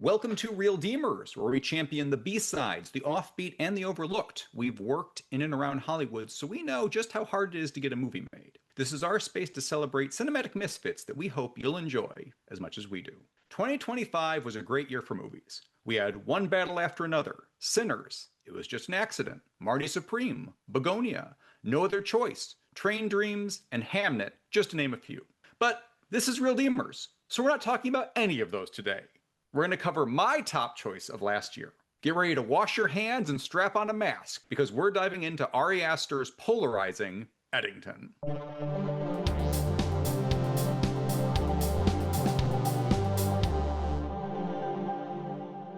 Welcome to Reeldeemers, where we champion the B-sides, the offbeat, and the overlooked. We've worked in and around Hollywood, so we know just how hard it is to get a movie made. This is our space to celebrate cinematic misfits that we hope you'll enjoy as much as we do. 2025 was a great year for movies. We had one battle after another. Sinners, It Was Just an Accident, Marty Supreme, Begonia, No Other Choice, Train Dreams, and Hamnet, just to name a few. But this is Reeldeemers, so we're not talking about any of those today. We're going to cover my top choice of last year. Get ready to wash your hands and strap on a mask because we're diving into Ari Aster's polarizing Eddington.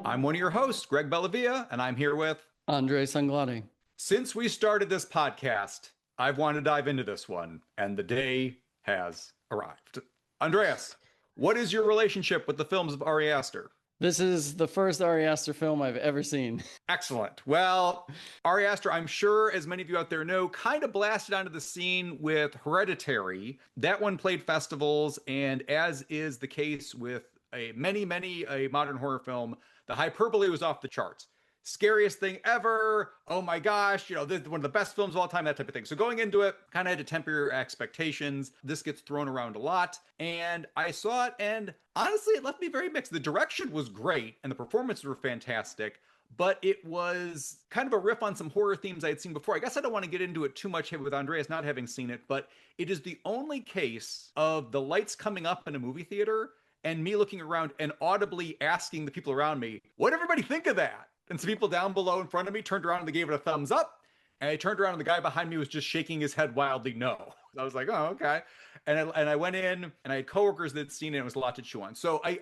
I'm one of your hosts, Greg Bellavia, and I'm here with Andre Sanglani. Since we started this podcast, I've wanted to dive into this one, and the day has arrived. Andreas, what is your relationship with the films of Ari Aster? This is the first Ari Aster film I've ever seen. Excellent. Well, Ari Aster, I'm sure, as many of you out there know, kind of blasted onto the scene with Hereditary. That one played festivals, and as is the case with many a modern horror film, the hyperbole was off the charts. Scariest thing ever. Oh my gosh, this is one of the best films of all time, that type of thing. So going into it, kind of had to temper your expectations. This gets thrown around a lot. And I saw it, and honestly, it left me very mixed. The direction was great, and the performances were fantastic, but it was kind of a riff on some horror themes I had seen before. I guess I don't want to get into it too much with Andreas not having seen it, but it is the only case of the lights coming up in a movie theater and me looking around and audibly asking the people around me, what everybody think of that? And some people down below in front of me turned around and they gave it a thumbs up. And I turned around and the guy behind me was just shaking his head wildly no. I was like, oh, okay. And I went in and I had coworkers that had seen it and it was a lot to chew on. So I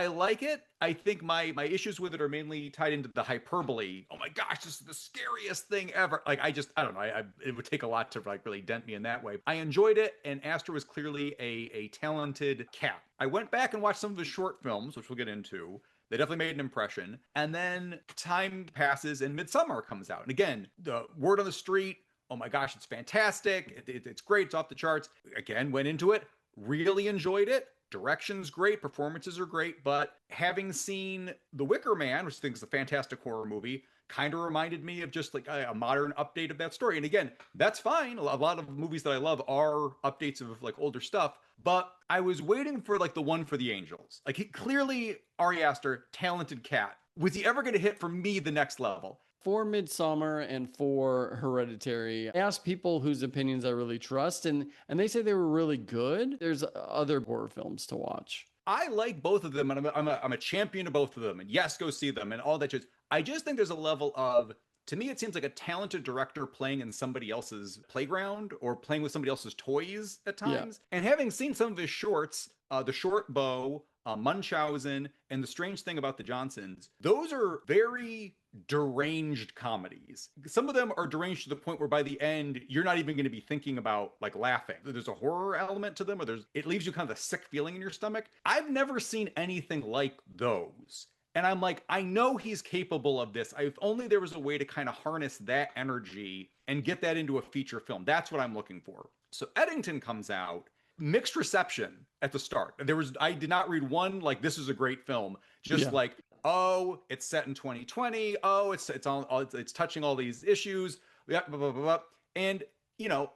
like it. I think my issues with it are mainly tied into the hyperbole. Oh my gosh, this is the scariest thing ever. I don't know. It would take a lot to really dent me in that way. I enjoyed it, and Aster was clearly a talented cat. I went back and watched some of his short films, which we'll get into. They definitely made an impression. And then time passes and Midsommar comes out. And again, the word on the street, oh my gosh, it's fantastic. It's great. It's off the charts. Again, went into it, really enjoyed it. Direction's great, performances are great, but having seen The Wicker Man, which I think is a fantastic horror movie, kind of reminded me of just like a modern update of that story. And again, that's fine. A lot of movies that I love are updates of like older stuff, but I was waiting for like the one for the angels. Clearly, Ari Aster, talented cat. Was he ever going to hit for me the next level? For Midsommar and for Hereditary, I asked people whose opinions I really trust, and they say they were really good. There's other horror films to watch. I like both of them, and I'm a champion of both of them. And yes, go see them and all that. I just think there's a level of, to me, it seems like a talented director playing in somebody else's playground or playing with somebody else's toys at times. Yeah. And having seen some of his shorts, The Short Bow, Munchausen, and The Strange Thing About the Johnsons, those are very deranged comedies. Some of them are deranged to the point where by the end you're not even going to be thinking about like laughing. There's a horror element to them, or it leaves you kind of a sick feeling in your stomach. I've never seen anything like those. And I'm like, I know he's capable of this. If only there was a way to kind of harness that energy and get that into a feature film. That's what I'm looking for. So Eddington comes out, mixed reception at the start. I did not read one like this is a great film. Just like, oh, it's set in 2020. Oh, it's touching all these issues. Blah, blah, blah, blah. And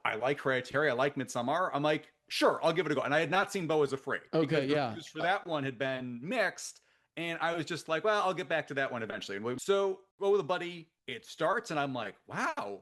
I like Hereditary. I like Midsommar. I'm like, sure, I'll give it a go. And I had not seen Beau is Afraid. Okay, because the reviews for that one had been mixed. And I was just like, well, I'll get back to that one eventually. So go with a buddy. It starts, and I'm like, wow,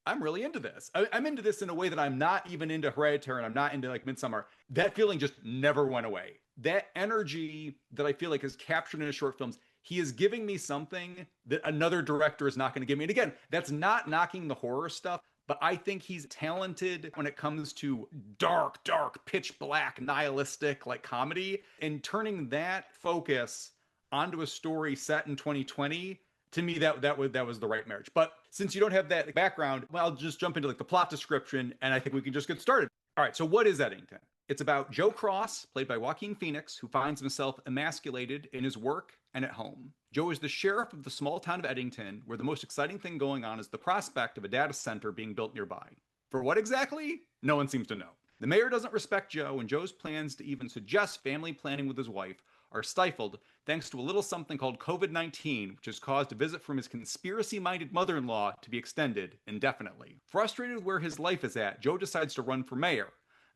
I'm really into this. I'm into this in a way that I'm not even into Hereditary, and I'm not into like Midsommar. That feeling just never went away. That energy that I feel like is captured in his short films, he is giving me something that another director is not going to give me. And again, that's not knocking the horror stuff, but I think he's talented when it comes to dark, pitch black, nihilistic like comedy, and turning that focus onto a story set in 2020. To me, that was the right marriage. But since you don't have that background, well, I'll just jump into like the plot description, and I think we can just get started. All right, so what is Eddington? It's about Joe Cross, played by Joaquin Phoenix, who finds himself emasculated in his work and at home. Joe is the sheriff of the small town of Eddington, where the most exciting thing going on is the prospect of a data center being built nearby. For what exactly? No one seems to know. The mayor doesn't respect Joe, and Joe's plans to even suggest family planning with his wife are stifled thanks to a little something called COVID-19, which has caused a visit from his conspiracy-minded mother-in-law to be extended indefinitely. Frustrated with where his life is at, Joe decides to run for mayor,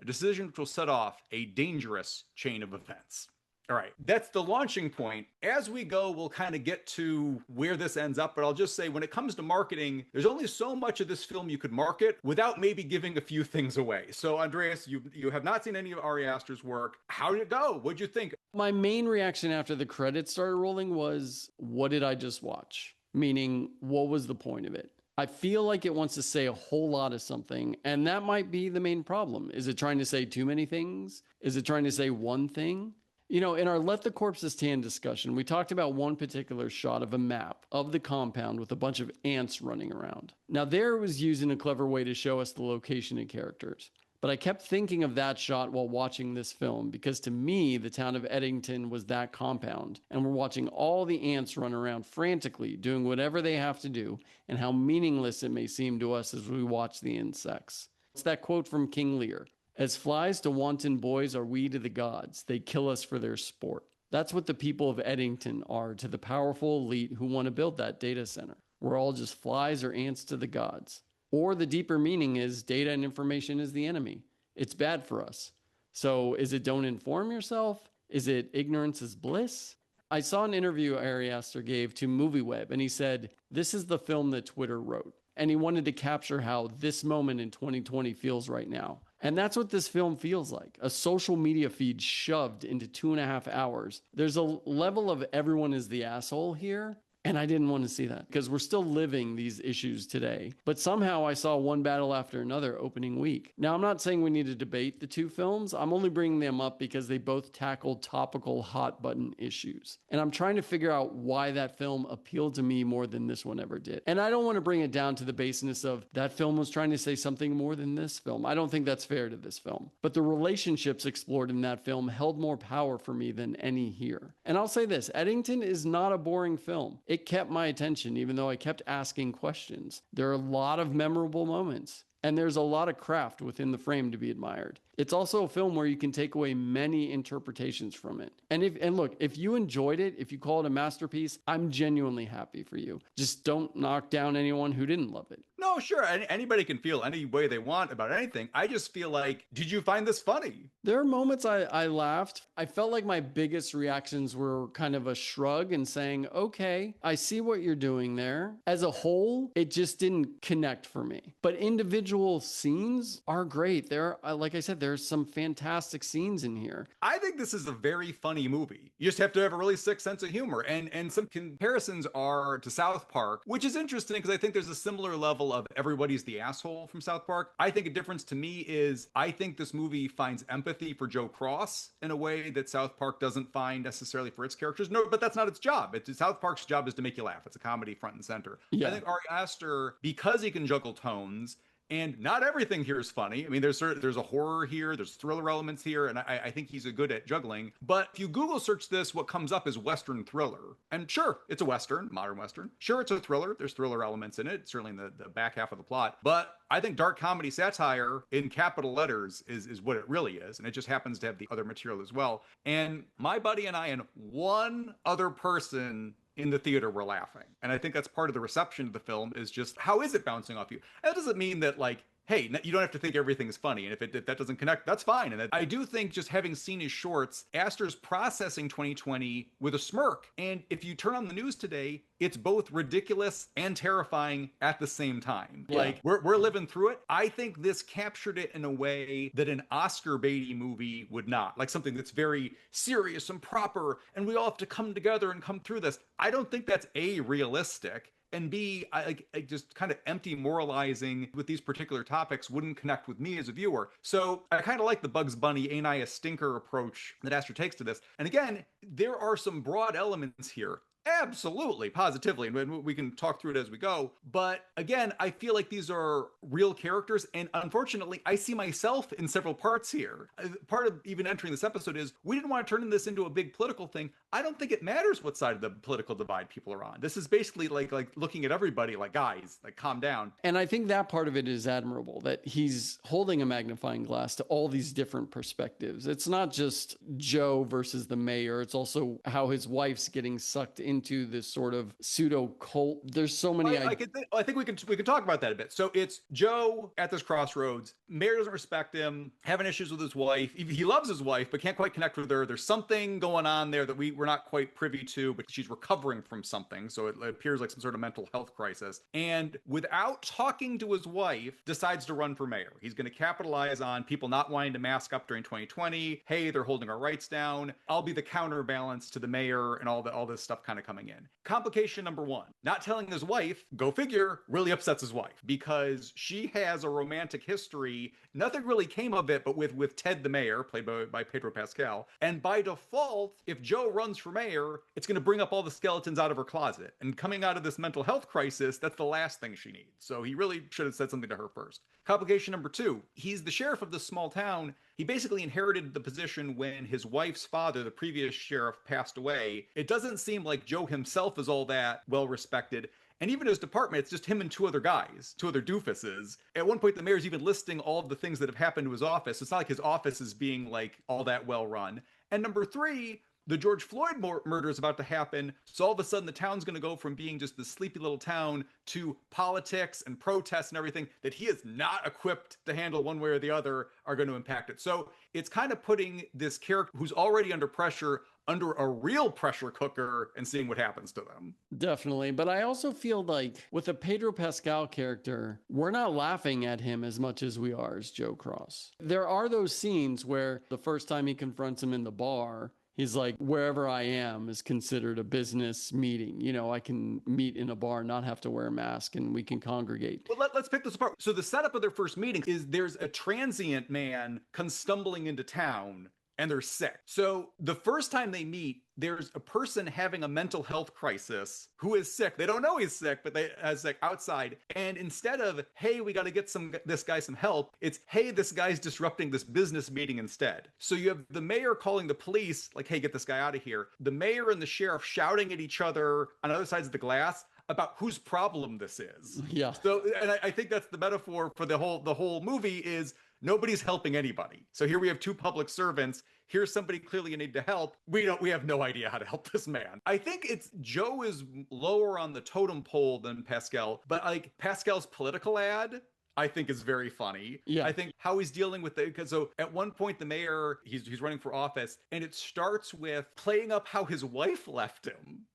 a decision which will set off a dangerous chain of events. All right, that's the launching point. As we go, we'll kind of get to where this ends up, but I'll just say when it comes to marketing, there's only so much of this film you could market without maybe giving a few things away. So, Andreas, you have not seen any of Ari Aster's work. How did it go? What'd you think? My main reaction after the credits started rolling was, what did I just watch? Meaning, what was the point of it? I feel like it wants to say a whole lot of something, and that might be the main problem. Is it trying to say too many things? Is it trying to say one thing? You know, in our Let the Corpses Tan discussion, we talked about one particular shot of a map of the compound with a bunch of ants running around. Now, there it was used in a clever way to show us the location and characters. But I kept thinking of that shot while watching this film because to me, the town of Eddington was that compound. And we're watching all the ants run around frantically, doing whatever they have to do, and how meaningless it may seem to us as we watch the insects. It's that quote from King Lear. As flies to wanton boys are we to the gods. They kill us for their sport. That's what the people of Eddington are to the powerful elite who want to build that data center. We're all just flies or ants to the gods. Or the deeper meaning is data and information is the enemy. It's bad for us. So is it don't inform yourself? Is it ignorance is bliss? I saw an interview Ari Aster gave to MovieWeb, and he said, this is the film that Twitter wrote. And he wanted to capture how this moment in 2020 feels right now. And that's what this film feels like. A social media feed shoved into 2.5 hours. There's a level of everyone is the asshole here. And I didn't want to see that because we're still living these issues today. But somehow I saw one battle after another opening week. Now, I'm not saying we need to debate the two films. I'm only bringing them up because they both tackled topical hot button issues. And I'm trying to figure out why that film appealed to me more than this one ever did. And I don't want to bring it down to the baseness of that film was trying to say something more than this film. I don't think that's fair to this film. But the relationships explored in that film held more power for me than any here. And I'll say this, Eddington is not a boring film. It kept my attention, even though I kept asking questions. There are a lot of memorable moments, and there's a lot of craft within the frame to be admired. It's also a film where you can take away many interpretations from it. And look, if you enjoyed it, if you call it a masterpiece, I'm genuinely happy for you. Just don't knock down anyone who didn't love it. No, sure. Anybody can feel any way they want about anything. I just feel like, did you find this funny? There are moments I laughed. I felt like my biggest reactions were kind of a shrug and saying, okay, I see what you're doing there. As a whole, it just didn't connect for me. But individual scenes are great. Like I said, there's some fantastic scenes in here. I think this is a very funny movie. You just have to have a really sick sense of humor. And some comparisons are to South Park, which is interesting because I think there's a similar level of everybody's the asshole from South Park. I think a difference to me is I think this movie finds empathy for Joe Cross in a way that South Park doesn't find necessarily for its characters. No, but that's not its job. South Park's job is to make you laugh. It's a comedy front and center. Yeah. I think Ari Aster, because he can juggle tones, and not everything here is funny. I mean, there's a horror here, there's thriller elements here, and I think he's good at juggling. But if you Google search this, what comes up is Western thriller. And sure, it's a Western, modern Western. Sure, it's a thriller. There's thriller elements in it, certainly in the back half of the plot. But I think dark comedy satire in capital letters is what it really is. And it just happens to have the other material as well. And my buddy and I and one other person in the theater were laughing. And I think that's part of the reception of the film is just, how is it bouncing off you? And that doesn't mean that like, hey, you don't have to think everything is funny. And if that doesn't connect, that's fine. And I do think just having seen his shorts, Aster's processing 2020 with a smirk. And if you turn on the news today, it's both ridiculous and terrifying at the same time. Yeah. Like we're living through it. I think this captured it in a way that an Oscar baity movie would not, like something that's very serious and proper. And we all have to come together and come through this. I don't think that's A, realistic. And B, I just kind of empty moralizing with these particular topics wouldn't connect with me as a viewer. So I kind of like the Bugs Bunny ain't I a stinker approach that Aster takes to this. And again, there are some broad elements here. Absolutely, positively. And we can talk through it as we go. But again, I feel like these are real characters. And unfortunately, I see myself in several parts here. Part of even entering this episode is we didn't want to turn this into a big political thing. I don't think it matters what side of the political divide people are on. This is basically like looking at everybody like, guys, like calm down. And I think that part of it is admirable, that he's holding a magnifying glass to all these different perspectives. It's not just Joe versus the mayor. It's also how his wife's getting sucked into this sort of pseudo cult. There's so many. I think we can talk about that a bit. So it's Joe at this crossroads. Mayor doesn't respect him, having issues with his wife. He loves his wife, but can't quite connect with her. There's something going on there that we're not quite privy to, but she's recovering from something. So it appears like some sort of mental health crisis. And without talking to his wife, decides to run for mayor. He's going to capitalize on people not wanting to mask up during 2020. Hey, they're holding our rights down. I'll be the counterbalance to the mayor and all this stuff kind of coming in. Complication number one, not telling his wife, go figure, really upsets his wife because she has a romantic history. Nothing really came of it, but with Ted the mayor, played by Pedro Pascal. And by default, if Joe runs for mayor, it's going to bring up all the skeletons out of her closet. And coming out of this mental health crisis, that's the last thing she needs. So he really should have said something to her first. Complication number two, he's the sheriff of this small town. He basically inherited the position when his wife's father, the previous sheriff, passed away. It doesn't seem like Joe himself is all that well respected. And even his department, it's just him and two other guys, two other doofuses. At one point, the mayor's even listing all of the things that have happened to his office. It's not like his office is being like all that well run. And number three, the George Floyd murder is about to happen. So all of a sudden, the town's going to go from being just this sleepy little town to politics and protests and everything that he is not equipped to handle one way or the other are going to impact it. So it's kind of putting this character who's already under pressure under a real pressure cooker and seeing what happens to them. Definitely. But I also feel like with the Pedro Pascal character, we're not laughing at him as much as we are as Joe Cross. There are those scenes where the first time he confronts him in the bar, he's like, wherever I am is considered a business meeting. You know, I can meet in a bar, not have to wear a mask, and we can congregate. Well, let's pick this apart. So the setup of their first meeting is there's a transient man comes stumbling into town and they're sick. So the first time they meet, there's a person having a mental health crisis who is sick. They don't know he's sick, but they as like outside. And instead of, hey, we got to get this guy some help, it's, hey, this guy's disrupting this business meeting instead. So you have the mayor calling the police, like, hey, get this guy out of here. The mayor and the sheriff shouting at each other on other sides of the glass about whose problem this is. Yeah. So, and I think that's the metaphor for the whole movie is nobody's helping anybody. So here we have two public servants. Here's somebody clearly in need to help. We have no idea how to help this man. I think it's Joe is lower on the totem pole than Pascal, but like Pascal's political ad, I think is very funny. Yeah. I think how he's dealing with it, because so at one point the mayor, he's running for office, and it starts with playing up how his wife left him.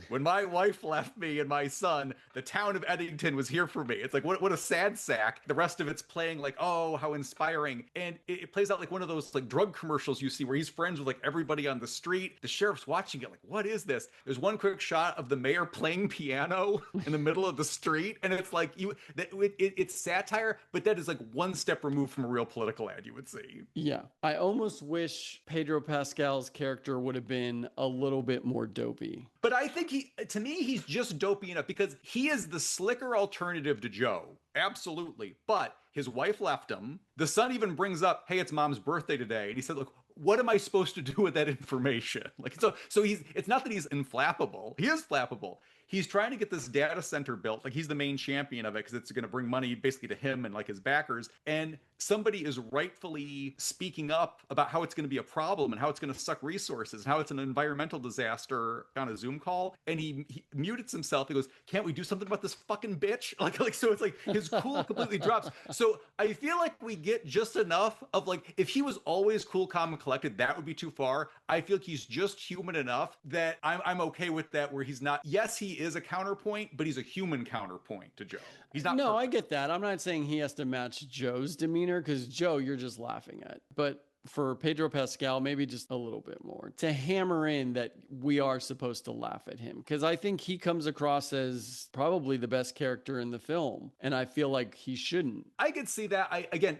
When my wife left me and my son, the town of Eddington was here for me. It's like, what a sad sack. The rest of it's playing like, oh, how inspiring. And it plays out like one of those like drug commercials you see where he's friends with like everybody on the street. The sheriff's watching it like, what is this? There's one quick shot of the mayor playing piano in the middle of the street. And it's like, it's satire, but that is like one step removed from a real political ad you would see. Yeah. I almost wish Pedro Pascal's character would have been a little bit more dopey. But I think to me, he's just dopey enough because he is the slicker alternative to Joe. Absolutely. But his wife left him. The son even brings up, hey, it's mom's birthday today. And he said, look, what am I supposed to do with that information? Like, so it's not that he's inflappable. He is flappable. He's trying to get this data center built. Like, he's the main champion of it because it's going to bring money basically to him and like his backers. And somebody is rightfully speaking up about how it's going to be a problem and how it's going to suck resources and how it's an environmental disaster on a Zoom call. And he mutes himself. He goes, can't we do something about this fucking bitch? Like, so it's like his cool completely drops. So I feel like we get just enough of like, if he was always cool, calm, and collected, that would be too far. I feel like he's just human enough that I'm okay with that, where he's not, yes, he is a counterpoint, but he's a human counterpoint to Joe. He's not. I get that. I'm not saying he has to match Joe's demeanor, because Joe, you're just laughing at. But for Pedro Pascal, maybe just a little bit more to hammer in that we are supposed to laugh at him. Because I think he comes across as probably the best character in the film. And I feel like he shouldn't. I could see that.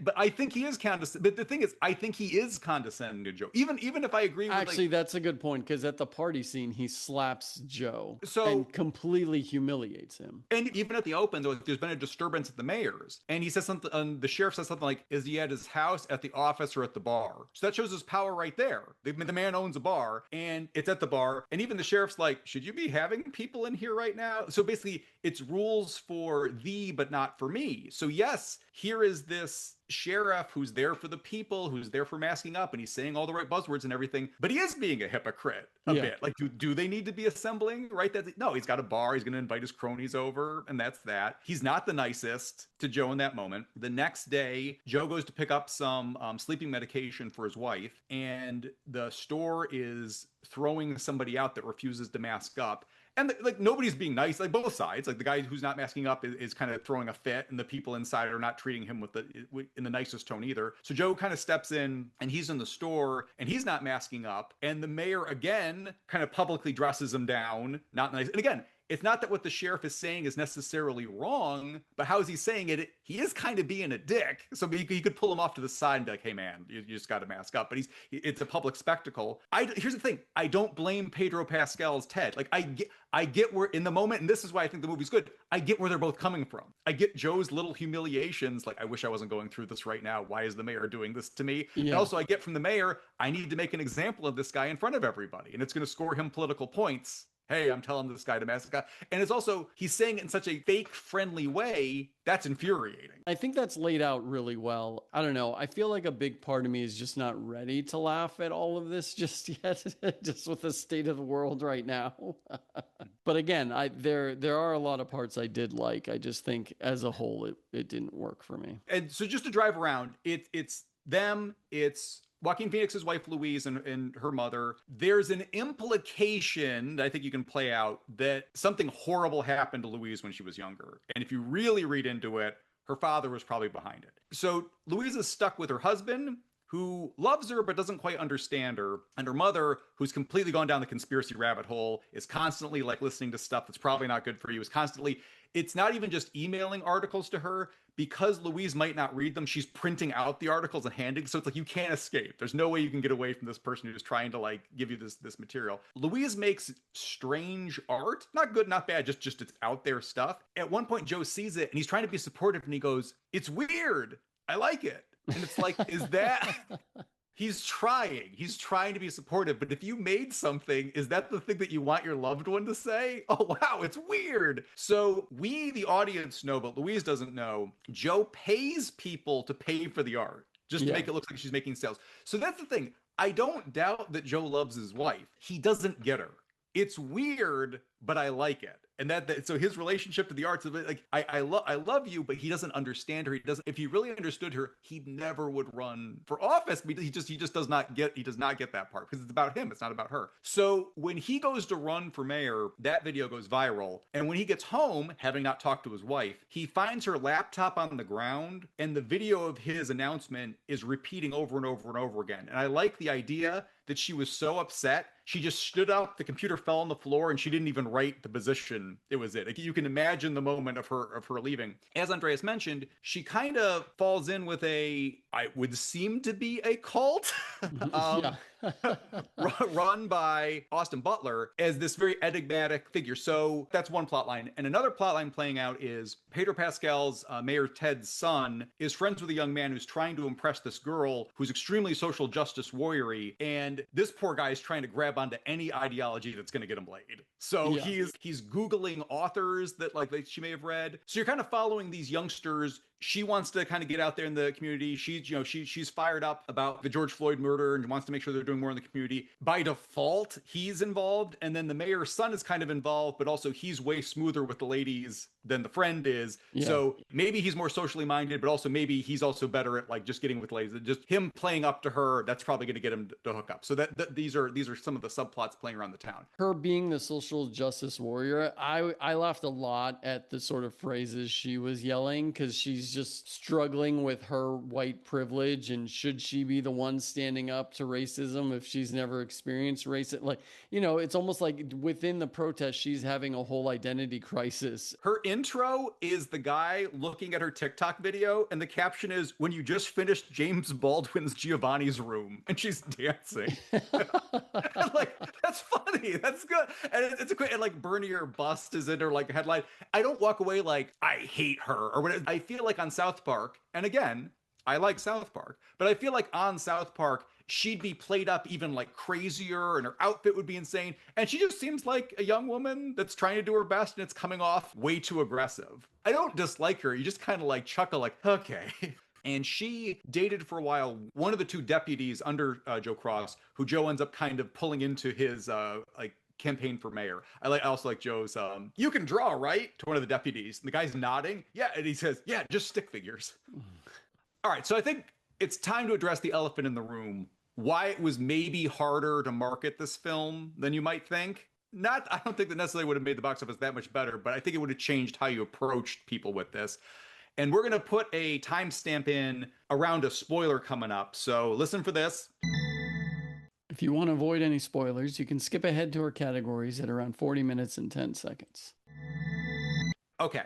But I think he is condescending. But the thing is, I think he is condescending to Joe. Even if I agree with Actually, that's a good point, because at the party scene, he slaps Joe and completely humiliates him. And even at the open, there's been a disturbance at the mayor's, and he says something. The sheriff says something like, "Is he at his house, at the office, or at the bar?" So that shows his power right there. The man owns a bar, and it's at the bar. And even the sheriff's like, "Should you be having people in here right now?" So basically, it's rules for thee, but not for me. So yes, here is this sheriff who's there for the people, who's there for masking up, and he's saying all the right buzzwords and everything, but he is being a hypocrite a bit. Like, do they need to be assembling, right? No, he's got a bar, he's going to invite his cronies over, and that's that. He's not the nicest to Joe in that moment. The next day, Joe goes to pick up some sleeping medication for his wife, and the store is throwing somebody out that refuses to mask up. And like, nobody's being nice, like both sides. Like, the guy who's not masking up is kind of throwing a fit, and the people inside are not treating him in the nicest tone either. So Joe kind of steps in, and he's in the store, and he's not masking up. And the mayor again kind of publicly dresses him down, not nice. And again, it's not that what the sheriff is saying is necessarily wrong, but how is he saying it? He is kind of being a dick. So he could pull him off to the side and be like, "Hey man, you just got to mask up." But it's a public spectacle. Here's the thing. I don't blame Pedro Pascal's Ted. Like, I get where in the moment, and this is why I think the movie's good, I get where they're both coming from. I get Joe's little humiliations, like, I wish I wasn't going through this right now. Why is the mayor doing this to me? Yeah. And also I get from the mayor, I need to make an example of this guy in front of everybody, and it's going to score him political points. Hey, I'm telling this guy to mask up. And it's also, he's saying it in such a fake friendly way that's infuriating. I think that's laid out really well. I don't know. I feel like a big part of me is just not ready to laugh at all of this just yet, just with the state of the world right now. But again, there are a lot of parts I did like. I just think as a whole, it didn't work for me. And so just to drive around, it's Joaquin Phoenix's wife, Louise, and her mother. There's an implication that I think you can play out that something horrible happened to Louise when she was younger. And if you really read into it, her father was probably behind it. So Louise is stuck with her husband, who loves her but doesn't quite understand her, and her mother, who's completely gone down the conspiracy rabbit hole, is constantly like listening to stuff that's probably not good for you, it's not even just emailing articles to her. Because Louise might not read them, she's printing out the articles and handing. So it's like, you can't escape. There's no way you can get away from this person who's trying to like give you this material. Louise makes strange art, not good, not bad, just it's out there stuff. At one point, Joe sees it and he's trying to be supportive, and he goes, "It's weird. I like it." And it's like, is that? He's trying to be supportive, but if you made something, is that the thing that you want your loved one to say? "Oh, wow, it's weird." So we, the audience, know, but Louise doesn't know. Joe pays people to pay for the art, just to make it look like she's making sales. So that's the thing. I don't doubt that Joe loves his wife. He doesn't get her. It's weird, but I like it. And so his relationship to the arts, like, I love you, but he doesn't understand her. If he really understood her, he never would run for office. He does not get that part, because it's about him. It's not about her. So when he goes to run for mayor, that video goes viral. And when he gets home, having not talked to his wife, he finds her laptop on the ground, and the video of his announcement is repeating over and over and over again. And I like the idea that she was so upset, she just stood up, the computer fell on the floor, and she didn't even write the position. It was it. Like, you can imagine the moment of her leaving. As Andreas mentioned, she kind of falls in with I would seem to be a cult. Run by Austin Butler as this very enigmatic figure. So that's one plot line. And another plot line playing out is Pedro Pascal's Mayor Ted's son is friends with a young man who's trying to impress this girl who's extremely social justice warrior-y. And this poor guy is trying to grab onto any ideology that's going to get him laid. So he's Googling authors that like she may have read. So you're kind of following these youngsters. She wants to kind of get out there in the community. She's fired up about the George Floyd murder and wants to make sure they're doing more in the community. By default, he's involved. And then the mayor's son is kind of involved, but also he's way smoother with the ladies than the friend is. Yeah. So maybe he's more socially minded, but also maybe he's also better at like just getting with ladies. Just him playing up to her, that's probably going to get him to hook up. So these are some of the subplots playing around the town. Her being the social justice warrior, I laughed a lot at the sort of phrases she was yelling, because she's just struggling with her white privilege, and should she be the one standing up to racism if she's never experienced racism? Like, you know, it's almost like within the protest, she's having a whole identity crisis. Her intro is the guy looking at her TikTok video, and the caption is, "When you just finished James Baldwin's Giovanni's Room," and she's dancing. And like, that's funny. That's good. And it's a quick, and like Bernie or Bust is in her like headline. I don't walk away like I hate her or whatever. I feel like on South Park, and again, I like South Park, but I feel like on South Park, she'd be played up even like crazier and her outfit would be insane. And she just seems like a young woman that's trying to do her best and it's coming off way too aggressive. I don't dislike her. You just kind of like chuckle like, okay. And she dated for a while one of the two deputies under Joe Cross, who Joe ends up kind of pulling into his like campaign for mayor. I also like Joe's "you can draw, right?" to one of the deputies. And the guy's nodding. Yeah, and he says, "Yeah, just stick figures." All right, so I think it's time to address the elephant in the room. Why it was maybe harder to market this film than you might think. I don't think that necessarily would have made the box office that much better, but I think it would have changed how you approached people with this. And we're going to put a timestamp in around a spoiler coming up. So listen for this. If you want to avoid any spoilers, you can skip ahead to our categories at around 40 minutes and 10 seconds. Okay.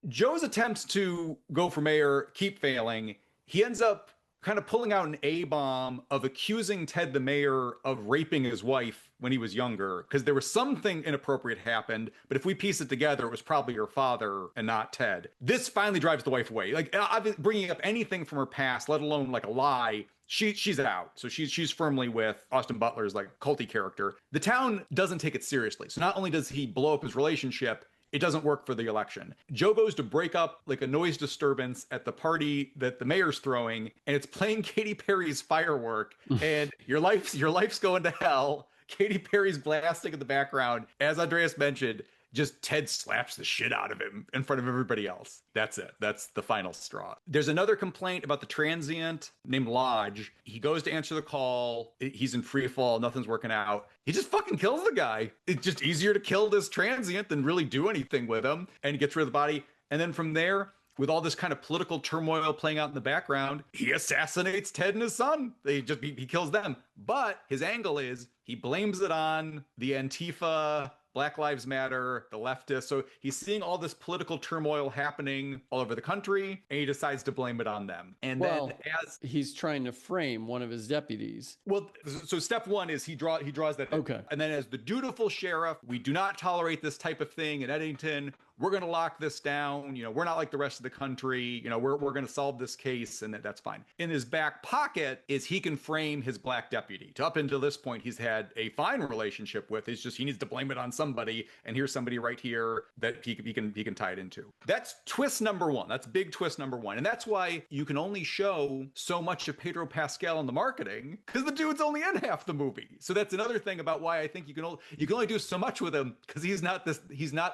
Joe's attempts to go for mayor keep failing. He ends up kind of pulling out an A-bomb of accusing Ted the mayor of raping his wife when he was younger, because there was something inappropriate happened, but if we piece it together, it was probably her father and not Ted. This finally drives the wife away. Like, I've been bringing up anything from her past, let alone like a lie. She's out. So she's firmly with Austin Butler's like culty character. The town doesn't take it seriously. So not only does he blow up his relationship, it doesn't work for the election. Joe goes to break up like a noise disturbance at the party that the mayor's throwing, and it's playing Katy Perry's Firework, and your life's going to hell. Katy Perry's blasting in the background. As Andreas mentioned, just Ted slaps the shit out of him in front of everybody else. That's it. That's the final straw. There's another complaint about the transient named Lodge. He goes to answer the call. He's in free fall. Nothing's working out. He just fucking kills the guy. It's just easier to kill this transient than really do anything with him. And he gets rid of the body. And then from there, with all this kind of political turmoil playing out in the background, he assassinates Ted and his son. He kills them. But his angle is he blames it on the Antifa, Black Lives Matter, the leftists. So he's seeing all this political turmoil happening all over the country, and he decides to blame it on them. And then as he's trying to frame one of his deputies. Well, so step one is he draws that. Okay. And then as the dutiful sheriff, we do not tolerate this type of thing in Eddington. We're going to lock this down. You know, we're not like the rest of the country. You know, we're going to solve this case, and that's fine. In his back pocket is he can frame his black deputy. Up until this point, he's had a fine relationship with. It's just he needs to blame it on somebody, and here's somebody right here that he can tie it into. That's twist number one. That's big twist number one, and that's why you can only show so much of Pedro Pascal in the marketing, because the dude's only in half the movie. So that's another thing about why I think you can only do so much with him, because he's not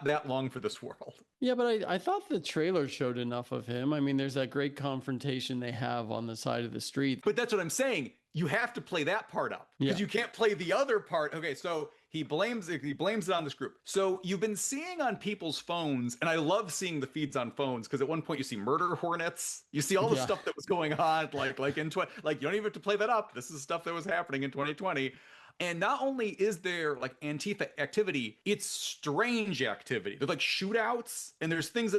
that long for this world. Yeah, but I thought the trailer showed enough of him. I mean, there's that great confrontation they have on the side of the street. But that's what I'm saying. You have to play that part up, because you can't play the other part. Okay, so he blames it on this group. So you've been seeing on people's phones, and I love seeing the feeds on phones, because at one point you see murder hornets. You see all the stuff that was going on, like you don't even have to play that up. This is stuff that was happening in 2020. And not only is there like Antifa activity, it's strange activity. There's like shootouts, and there's things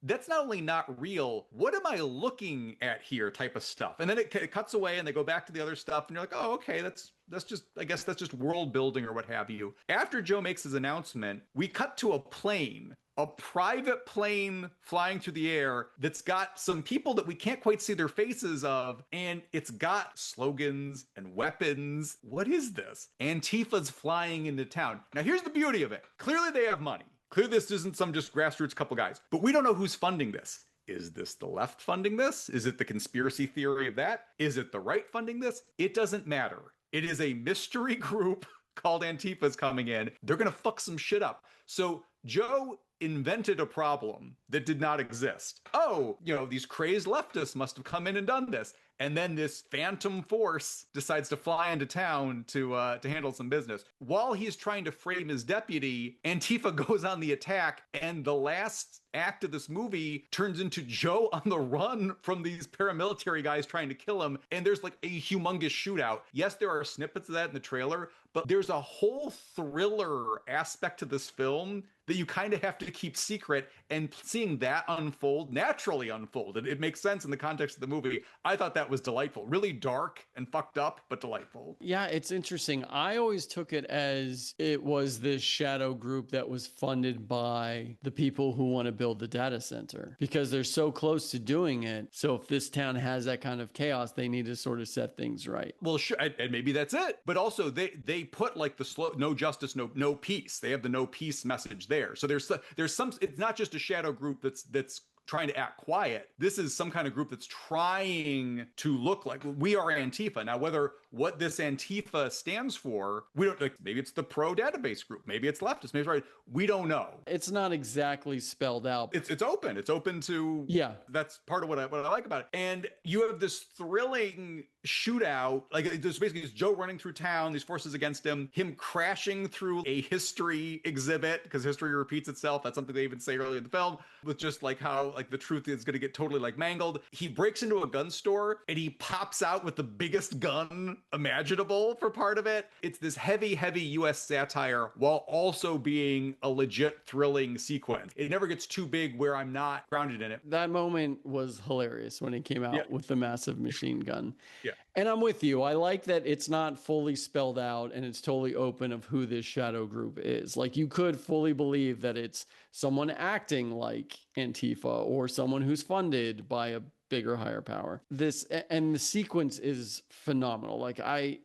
that's not only not real, what am I looking at here type of stuff. And then it cuts away and they go back to the other stuff, and you're like, oh, okay, that's just world building or what have you. After Joe makes his announcement, we cut to a private plane flying through the air that's got some people that we can't quite see their faces of, and it's got slogans and weapons. What is this? Antifa's flying into town. Now, here's the beauty of it. Clearly, they have money. Clearly, this isn't some just grassroots couple guys, but we don't know who's funding this. Is this the left funding this? Is it the conspiracy theory of that? Is it the right funding this? It doesn't matter. It is a mystery group called Antifa's coming in. They're going to fuck some shit up. So Joe invented a problem that did not exist. Oh, these crazed leftists must have come in and done this. and then this phantom force decides to fly into town to handle some business. While he's trying to frame his deputy, Antifa goes on the attack, and the last act of this movie turns into Joe on the run from these paramilitary guys trying to kill him, and there's like a humongous shootout. Yes, there are snippets of that in the trailer, but there's a whole thriller aspect to this film that you kind of have to keep secret, and seeing that naturally unfold, it makes sense in the context of the movie. I thought that was delightful. Really dark and fucked up, but delightful. Yeah, it's interesting. I always took it as it was this shadow group that was funded by the people who want to build the data center, because they're so close to doing it. So if this town has that kind of chaos, they need to sort of set things right. Well, sure, and maybe that's it. But also they put like the slow, no justice, no peace. They have the no peace message there. So there's some. It's not just a shadow group that's trying to act quiet. This is some kind of group that's trying to look like we are Antifa. Now, what this Antifa stands for, we don't, like, maybe it's the pro database group, maybe it's leftist, maybe it's right. We don't know. It's not exactly spelled out. It's open. It's open to, yeah. That's part of what I like about it. And you have this thrilling shootout. Like, there's basically Joe running through town, these forces against him crashing through a history exhibit, because history repeats itself. That's something they even say earlier in the film, with just like how like the truth is going to get totally like mangled. He breaks into a gun store and he pops out with the biggest gun imaginable for part of it. It's this heavy US satire while also being a legit thrilling sequence. It never gets too big where I'm not grounded in it. That moment was hilarious when he came out with the massive machine gun. Yeah. And I'm with you. I like that it's not fully spelled out and it's totally open of who this shadow group is. Like, you could fully believe that it's someone acting like Antifa or someone who's funded by a bigger, higher power. And the sequence is phenomenal. Like,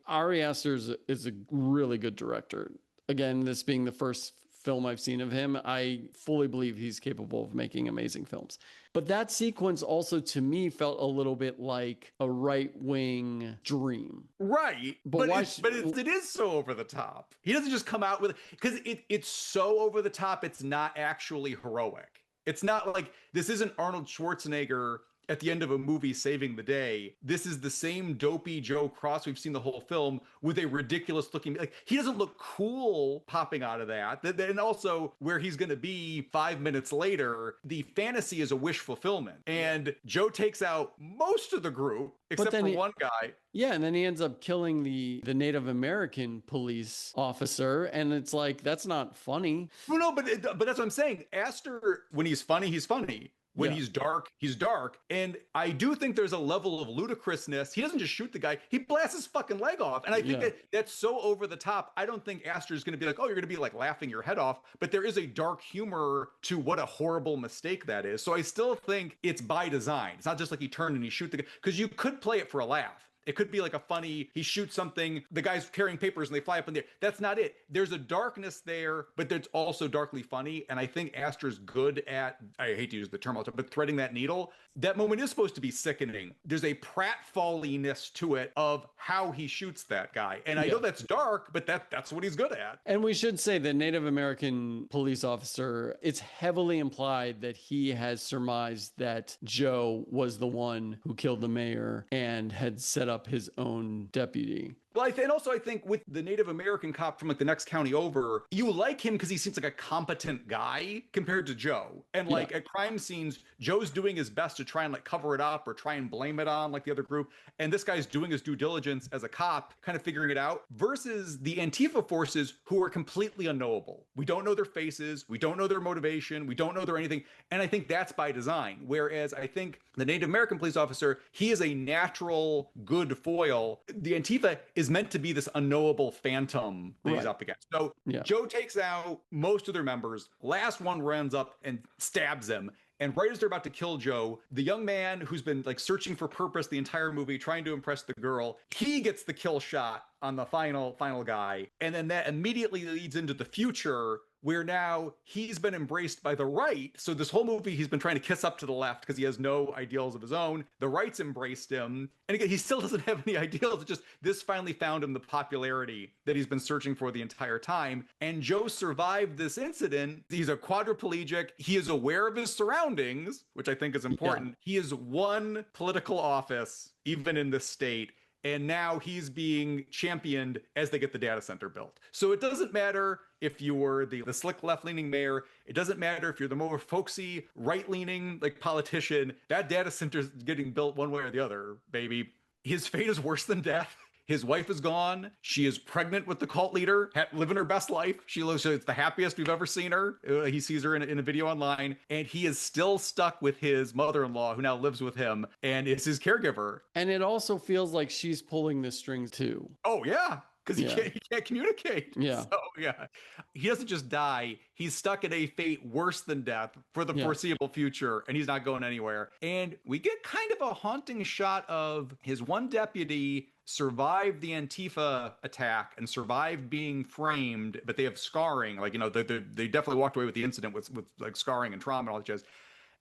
Ari Aster is a really good director. Again, this being the first film I've seen of him, I fully believe he's capable of making amazing films. But that sequence also, to me, felt a little bit like a right-wing dream. Right. But it is so over the top. He doesn't just come out with, because it's so over the top, it's not actually heroic. It's not like, this isn't Arnold Schwarzenegger at the end of a movie saving the day. This is the same dopey Joe Cross we've seen the whole film, with a ridiculous looking, like, he doesn't look cool popping out of that. And also where he's going to be 5 minutes later, the fantasy is a wish fulfillment. And Joe takes out most of the group except for one guy. Yeah, and then he ends up killing the Native American police officer, and it's like, that's not funny. Well, no, but that's what I'm saying. Aster, when he's funny, he's funny. When he's dark, he's dark. And I do think there's a level of ludicrousness. He doesn't just shoot the guy, he blasts his fucking leg off. And I think that's so over the top. I don't think Aster is going to be like, oh, you're going to be like laughing your head off. But there is a dark humor to what a horrible mistake that is. So I still think it's by design. It's not just like he turned and he shoot the guy, because you could play it for a laugh. It could be like a funny, he shoots something, the guy's carrying papers and they fly up in the air. That's not it. There's a darkness there, but it's also darkly funny. And I think Aster's good at, I hate to use the term all the time, but threading that needle. That moment is supposed to be sickening. There's a pratfalliness to it of how he shoots that guy. And I know that's dark, but that's what he's good at. And we should say the Native American police officer, it's heavily implied that he has surmised that Joe was the one who killed the mayor and had set up his own deputy. Well, and also I think with the Native American cop from like the next county over, you like him because he seems like a competent guy compared to Joe. And like at crime scenes, Joe's doing his best to try and like cover it up or try and blame it on like the other group. And this guy's doing his due diligence as a cop, kind of figuring it out, versus the Antifa forces who are completely unknowable. We don't know their faces. We don't know their motivation. We don't know their anything. And I think that's by design. Whereas I think the Native American police officer, he is a natural good foil. The Antifa is meant to be this unknowable phantom that he's up against. So Joe takes out most of their members. Last one runs up and stabs him. And right as they're about to kill Joe, the young man who's been like searching for purpose the entire movie, trying to impress the girl, he gets the kill shot on the final guy. And then that immediately leads into the future where now he's been embraced by the right. So this whole movie, he's been trying to kiss up to the left because he has no ideals of his own. The right's embraced him. And again, he still doesn't have any ideals. It's just this finally found him the popularity that he's been searching for the entire time. And Joe survived this incident. He's a quadriplegic. He is aware of his surroundings, which I think is important. Yeah. He has won political office, even in this state. And now he's being championed as they get the data center built. So it doesn't matter if you were the slick left-leaning mayor. It doesn't matter if you're the more folksy right-leaning like politician. That data center's getting built one way or the other, baby. His fate is worse than death. His wife is gone. She is pregnant with the cult leader, living her best life. She looks it's the happiest we've ever seen her. He sees her in a video online, and he is still stuck with his mother-in-law, who now lives with him and is his caregiver. And it also feels like she's pulling the strings too. Oh yeah, because he can't communicate. Yeah. So yeah, he doesn't just die. He's stuck in a fate worse than death for the foreseeable future, and he's not going anywhere. And we get kind of a haunting shot of his one deputy survived the Antifa attack and survived being framed, but they have scarring. Like, they definitely walked away with the incident with like scarring and trauma and all that jazz.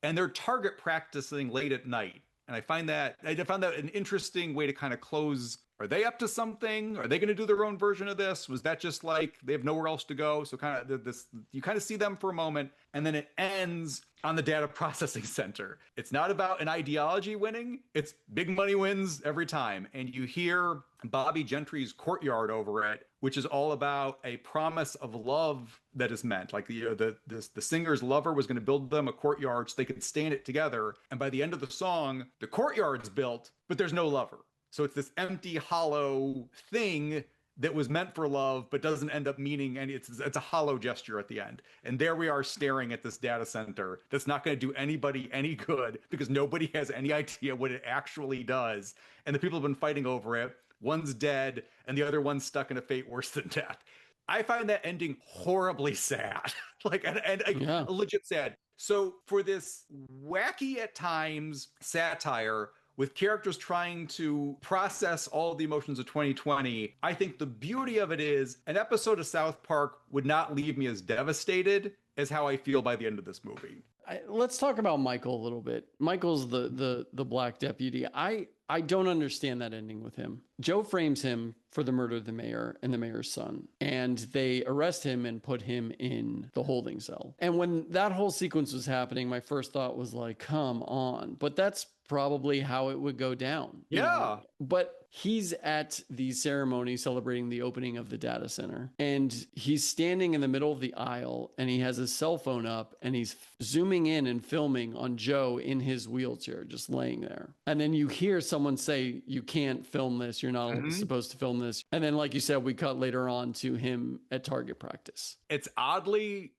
And they're target practicing late at night. And I found that an interesting way to kind of close. Are they up to something? Are they going to do their own version of this? Was that just like they have nowhere else to go? So kind of this, you kind of see them for a moment, and then it ends on the data processing center. It's not about an ideology winning. It's big money wins every time. And you hear Bobby Gentry's Courtyard over it, which is all about a promise of love that is meant. Like the singer's lover was going to build them a courtyard so they could stay in it together. And by the end of the song, the courtyard's built, but there's no lover. So it's this empty, hollow thing that was meant for love, but doesn't end up meaning any. It's a hollow gesture at the end. And there we are staring at this data center that's not going to do anybody any good because nobody has any idea what it actually does. And the people have been fighting over it. One's dead, and the other one's stuck in a fate worse than death. I find that ending horribly sad, legit sad. So for this wacky at times satire with characters trying to process all the emotions of 2020, I think the beauty of it is an episode of South Park would not leave me as devastated as how I feel by the end of this movie. Let's talk about Michael a little bit. Michael's the black deputy. I don't understand that ending with him. Joe frames him for the murder of the mayor and the mayor's son, and they arrest him and put him in the holding cell. And when that whole sequence was happening, my first thought was like, come on. But that's probably how it would go down. Yeah. But he's at the ceremony celebrating the opening of the data center, and he's standing in the middle of the aisle, and he has his cell phone up, and he's zooming in and filming on Joe in his wheelchair, just laying there. And then you hear someone say, you can't film this. You're not supposed to film this. And then, like you said, we cut later on to him at target practice. It's ominous.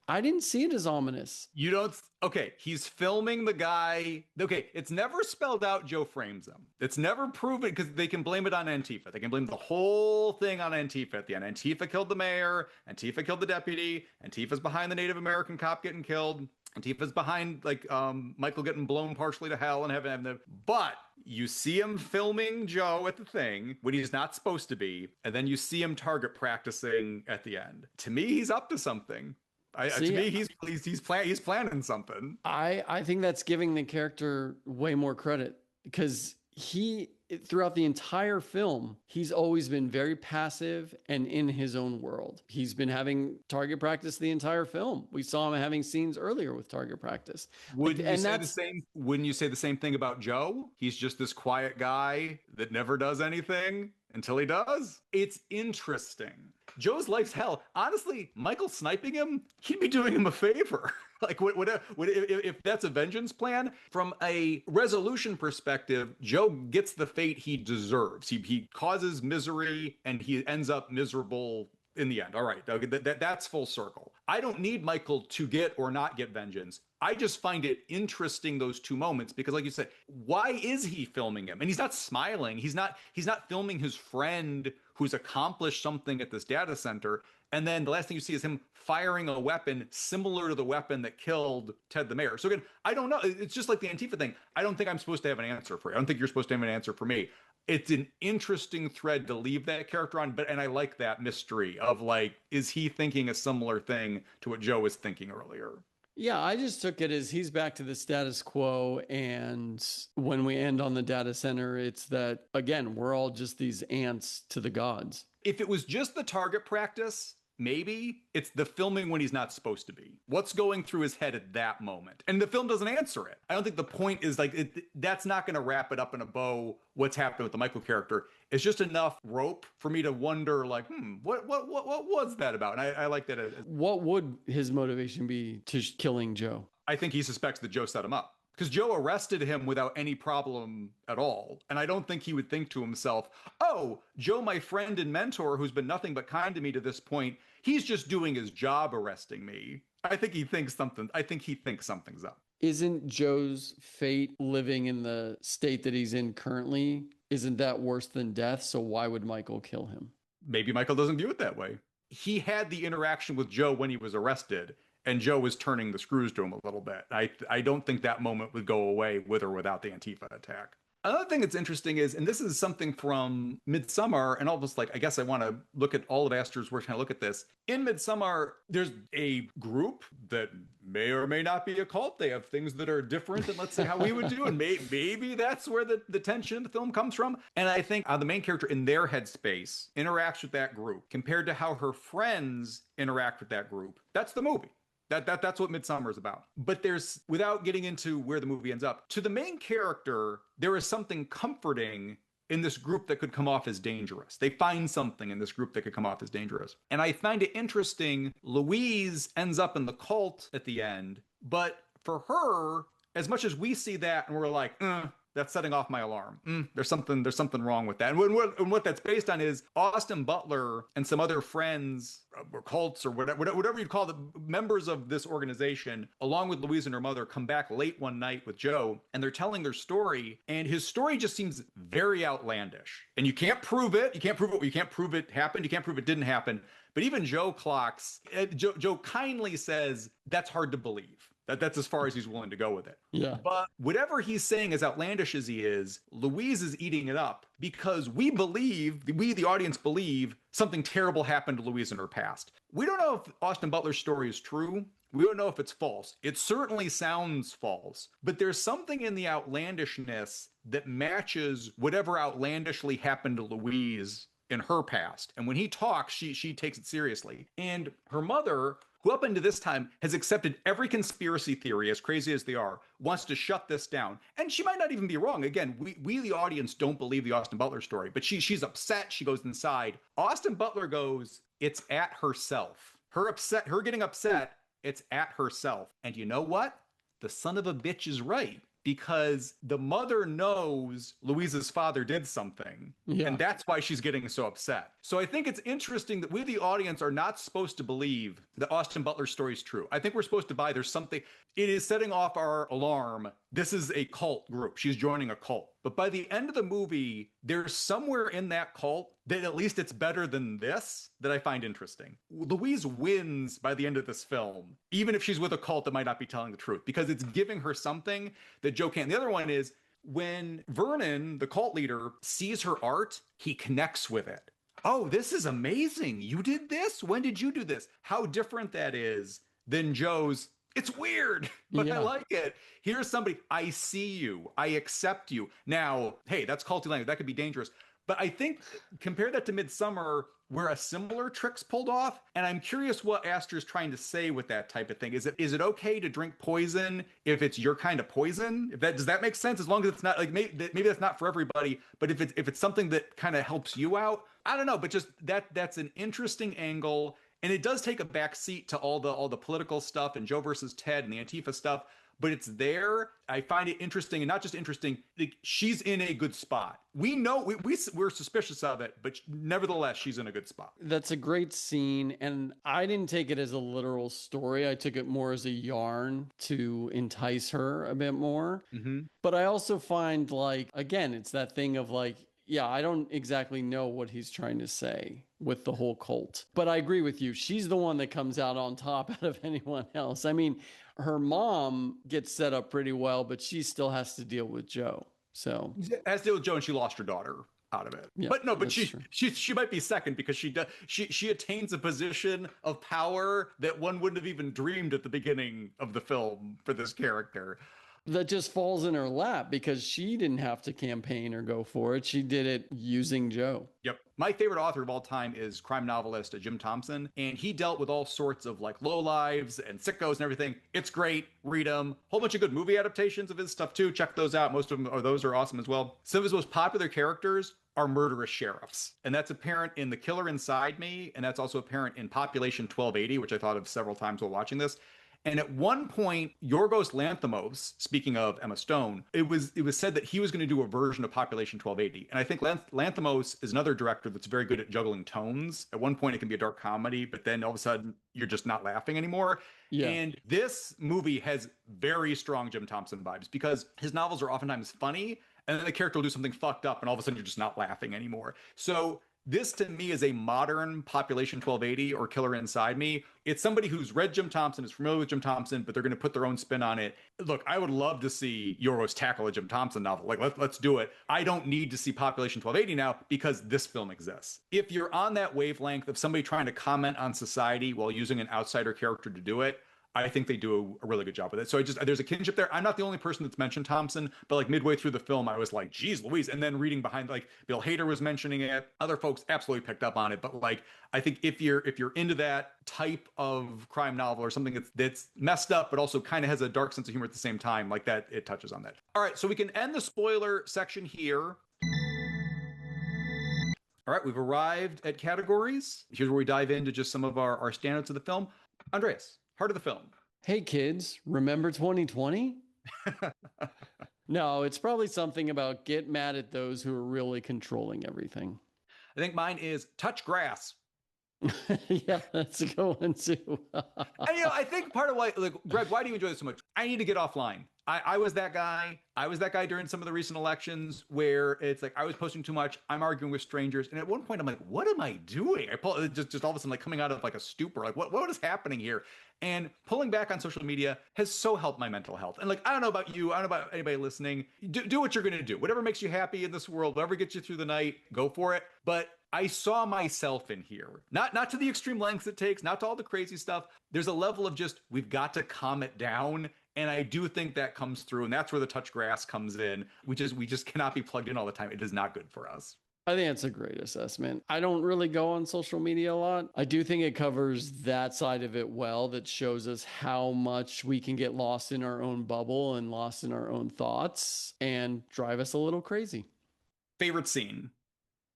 I didn't see it as ominous. You don't. Okay, he's filming the guy. Okay, it's never spelled out Joe frames him. It's never proven because they can blame it on Antifa. They can blame the whole thing on Antifa at the end. Antifa killed the mayor. Antifa killed the deputy. Antifa's behind the Native American cop getting killed. Antifa's behind Michael getting blown partially to hell and heaven. But you see him filming Joe at the thing when he's not supposed to be, and then you see him target practicing at the end. To me, he's up to something. To me, he's planning something. I think that's giving the character way more credit because throughout the entire film, he's always been very passive and in his own world. He's been having target practice the entire film. We saw him having scenes earlier with target practice. Wouldn't you say the same thing about Joe? He's just this quiet guy that never does anything until he does. It's interesting. Joe's life's hell. Honestly, Michael sniping him, he'd be doing him a favor. Like, if that's a vengeance plan, from a resolution perspective, Joe gets the fate he deserves. He causes misery, and he ends up miserable in the end. All right, that's full circle. I don't need Michael to get or not get vengeance. I just find it interesting, those two moments, because like you said, why is he filming him? And he's not smiling. He's not filming his friend who's accomplished something at this data center. And then the last thing you see is him firing a weapon similar to the weapon that killed Ted the mayor. So again, I don't know. It's just like the Antifa thing. I don't think I'm supposed to have an answer for you. I don't think you're supposed to have an answer for me. it's an interesting thread to leave that character on. And I like that mystery of like, is he thinking a similar thing to what Joe was thinking earlier? Yeah, I just took it as he's back to the status quo. And when we end on the data center, it's that, again, we're all just these ants to the gods. If it was just the target practice, maybe it's the filming when he's not supposed to be. What's going through his head at that moment? And the film doesn't answer it. I don't think the point is like, that's not going to wrap it up in a bow, what's happening with the Michael character. It's just enough rope for me to wonder, like, what was that about? And I like that. What would his motivation be to killing Joe? I think he suspects that Joe set him up. Because Joe arrested him without any problem at all. And I don't think he would think to himself, oh, Joe, my friend and mentor, who's been nothing but kind to me to this point, he's just doing his job arresting me. I think he thinks something's up. Isn't Joe's fate living in the state that he's in currently? Isn't that worse than death? So why would Michael kill him? Maybe Michael doesn't view it that way. He had the interaction with Joe when he was arrested, and Joe was turning the screws to him a little bit. I don't think that moment would go away with or without the Antifa attack. Another thing that's interesting is, and this is something from Midsommar, and almost like, I guess I want to look at all of Aster's work, kind of look at this. In Midsommar, there's a group that may or may not be a cult. They have things that are different than, let's say, how we would do, and maybe that's where the tension in the film comes from. And I think the main character in their headspace interacts with that group compared to how her friends interact with that group. That's the movie. That's what Midsommar is about. But there's, without getting into where the movie ends up, to the main character, there is something comforting in this group that could come off as dangerous. They find something in this group that could come off as dangerous. And I find it interesting, Louise ends up in the cult at the end, but for her, as much as we see that and we're like, that's setting off my alarm. There's something wrong with that. And what that's based on is Austin Butler and some other friends or cults or whatever you'd call the members of this organization, along with Louise and her mother, come back late one night with Joe, and they're telling their story. And his story just seems very outlandish. And you can't prove it. You can't prove it happened. You can't prove it didn't happen. But even Joe clocks. Joe kindly says that's hard to believe. That's as far as he's willing to go with it. Yeah. But whatever he's saying, as outlandish as he is, Louise is eating it up because we, the audience, believe something terrible happened to Louise in her past. We don't know if Austin Butler's story is true. We don't know if it's false. It certainly sounds false, but there's something in the outlandishness that matches whatever outlandishly happened to Louise in her past. And when he talks, she takes it seriously. And her mother, who up until this time has accepted every conspiracy theory, as crazy as they are, wants to shut this down. And she might not even be wrong. Again, we the audience, don't believe the Austin Butler story, but she's upset. She goes inside. Austin Butler goes, it's at herself. Her getting upset, it's at herself. And you know what? The son of a bitch is right. Because the mother knows Louise's father did something, and that's why she's getting so upset. So I think it's interesting that we, the audience, are not supposed to believe that Austin Butler's story is true. I think we're supposed to buy there's something. It is setting off our alarm. This is a cult group. She's joining a cult. But by the end of the movie, there's somewhere in that cult that at least it's better than this that I find interesting. Louise wins by the end of this film, even if she's with a cult that might not be telling the truth, because it's giving her something that Joe can't. The other one is when Vernon, the cult leader, sees her art, he connects with it. Oh, this is amazing. You did this? When did you do this? How different that is than Joe's, it's weird, but I like it. Here's somebody, I see you. I accept you. Now, hey, that's culty language. That could be dangerous. But I think compare that to Midsommar, where a similar trick's pulled off. And I'm curious what Aster's trying to say with that type of thing. Is it okay to drink poison if it's your kind of poison? Does that make sense? As long as it's not like maybe that's not for everybody, but if it's something that kind of helps you out, I don't know. But just that's an interesting angle. And it does take a back seat to all the political stuff and Joe versus Ted and the Antifa stuff, but it's there. I find it interesting, and not just interesting, like, she's in a good spot. We know we're suspicious of it, but nevertheless, she's in a good spot. That's a great scene, and I didn't take it as a literal story. I took it more as a yarn to entice her a bit more. Mm-hmm. But I also find, like, again, it's that thing of like, yeah, I don't exactly know what he's trying to say with the whole cult. But I agree with you. She's the one that comes out on top out of anyone else. I mean, her mom gets set up pretty well, but she still has to deal with Joe. So has to deal with Joe, and she lost her daughter. out of it. Yeah, But no, but that's true. she might be second because she attains a position of power that one wouldn't have even dreamed at the beginning of the film for this character. That just falls in her lap because she didn't have to campaign or go for it. She did it using Joe. Yep. My favorite author of all time is crime novelist Jim Thompson, and he dealt with all sorts of like lowlives and sickos and everything. It's great. Read them. Whole bunch of good movie adaptations of his stuff too. Check those out. Most of them are those are awesome as well. Some of his most popular characters are murderous sheriffs, and that's apparent in The Killer Inside Me, and that's also apparent in Population 1280, which I thought of several times while watching this. And at one point, Yorgos Lanthimos, speaking of Emma Stone, it was said that he was going to do a version of Population 1280. And I think Lanthimos is another director that's very good at juggling tones. At one point, it can be a dark comedy, but then all of a sudden, you're just not laughing anymore. Yeah. And this movie has very strong Jim Thompson vibes because his novels are oftentimes funny, and then the character will do something fucked up, and all of a sudden, you're just not laughing anymore. So this to me is a modern Population 1280 or Killer Inside Me. It's somebody who's read Jim Thompson, is familiar with Jim Thompson, but they're going to put their own spin on it. Look, I would love to see Yorgos tackle a Jim Thompson novel. Like, let's do it. I don't need to see Population 1280 now because this film exists. If you're on that wavelength of somebody trying to comment on society while using an outsider character to do it, I think they do a really good job with it. So there's a kinship there. I'm not the only person that's mentioned Thompson, but like midway through the film, I was like, geez Louise. And then reading behind, like Bill Hader was mentioning it. Other folks absolutely picked up on it. But like, I think if you're into that type of crime novel or something that's messed up, but also kind of has a dark sense of humor at the same time, like that, it touches on that. All right, so we can end the spoiler section here. All right, we've arrived at categories. Here's where we dive into just some of our standouts of the film. Andreas, heart of the film. Hey kids, remember 2020? No, it's probably something about get mad at those who are really controlling everything. I think mine is touch grass. Yeah, that's a good one too. And I think part of why, like, Greg, why do you enjoy this so much? I need to get offline. I was that guy. I was that guy during some of the recent elections where it's like I was posting too much. I'm arguing with strangers, and at one point I'm like, "What am I doing?" I pull just all of a sudden like coming out of like a stupor. Like, what is happening here? And pulling back on social media has so helped my mental health. And like, I don't know about you. I don't know about anybody listening. Do what you're going to do. Whatever makes you happy in this world, whatever gets you through the night, go for it. But I saw myself in here, not to the extreme lengths it takes, not to all the crazy stuff. There's a level of just, we've got to calm it down. And I do think that comes through. And that's where the touch grass comes in. We just cannot be plugged in all the time. It is not good for us. I think that's a great assessment. I don't really go on social media a lot. I do think it covers that side of it well, that shows us how much we can get lost in our own bubble and lost in our own thoughts and drive us a little crazy. Favorite scene?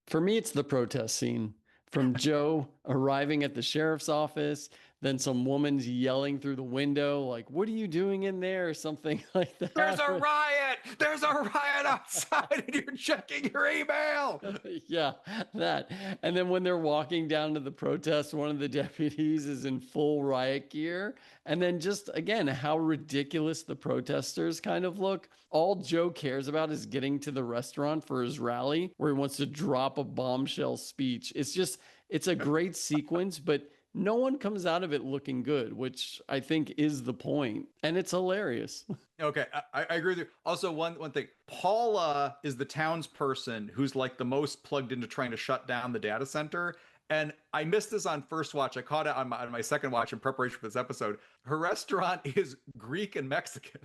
For me, it's the protest scene. From Joe arriving at the sheriff's office, then some woman's yelling through the window, like, "What are you doing in there?" or something like that. There's a riot! There's a riot outside and you're checking your email! Yeah, that. And then when they're walking down to the protest, one of the deputies is in full riot gear. And then just, again, how ridiculous the protesters kind of look. All Joe cares about is getting to the restaurant for his rally where he wants to drop a bombshell speech. It's a great sequence, but no one comes out of it looking good, which I think is the point. And it's hilarious. Okay, I agree with you. Also, one thing, Paula is the townsperson who's like the most plugged into trying to shut down the data center. And I missed this on first watch. I caught it on my second watch in preparation for this episode. Her restaurant is Greek and Mexican.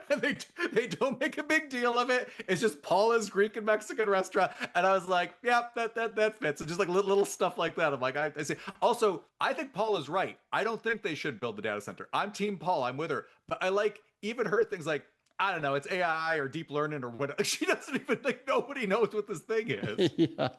And they don't make a big deal of it. It's just Paula's Greek and Mexican restaurant. And I was like, yeah, that fits. And just like little stuff like that. I'm like, I see. Also, I think Paula's right. I don't think they should build the data center. I'm team Paul. I'm with her. But I like even her things like, I don't know, it's AI or deep learning or whatever. She doesn't even think nobody knows what this thing is. Yeah.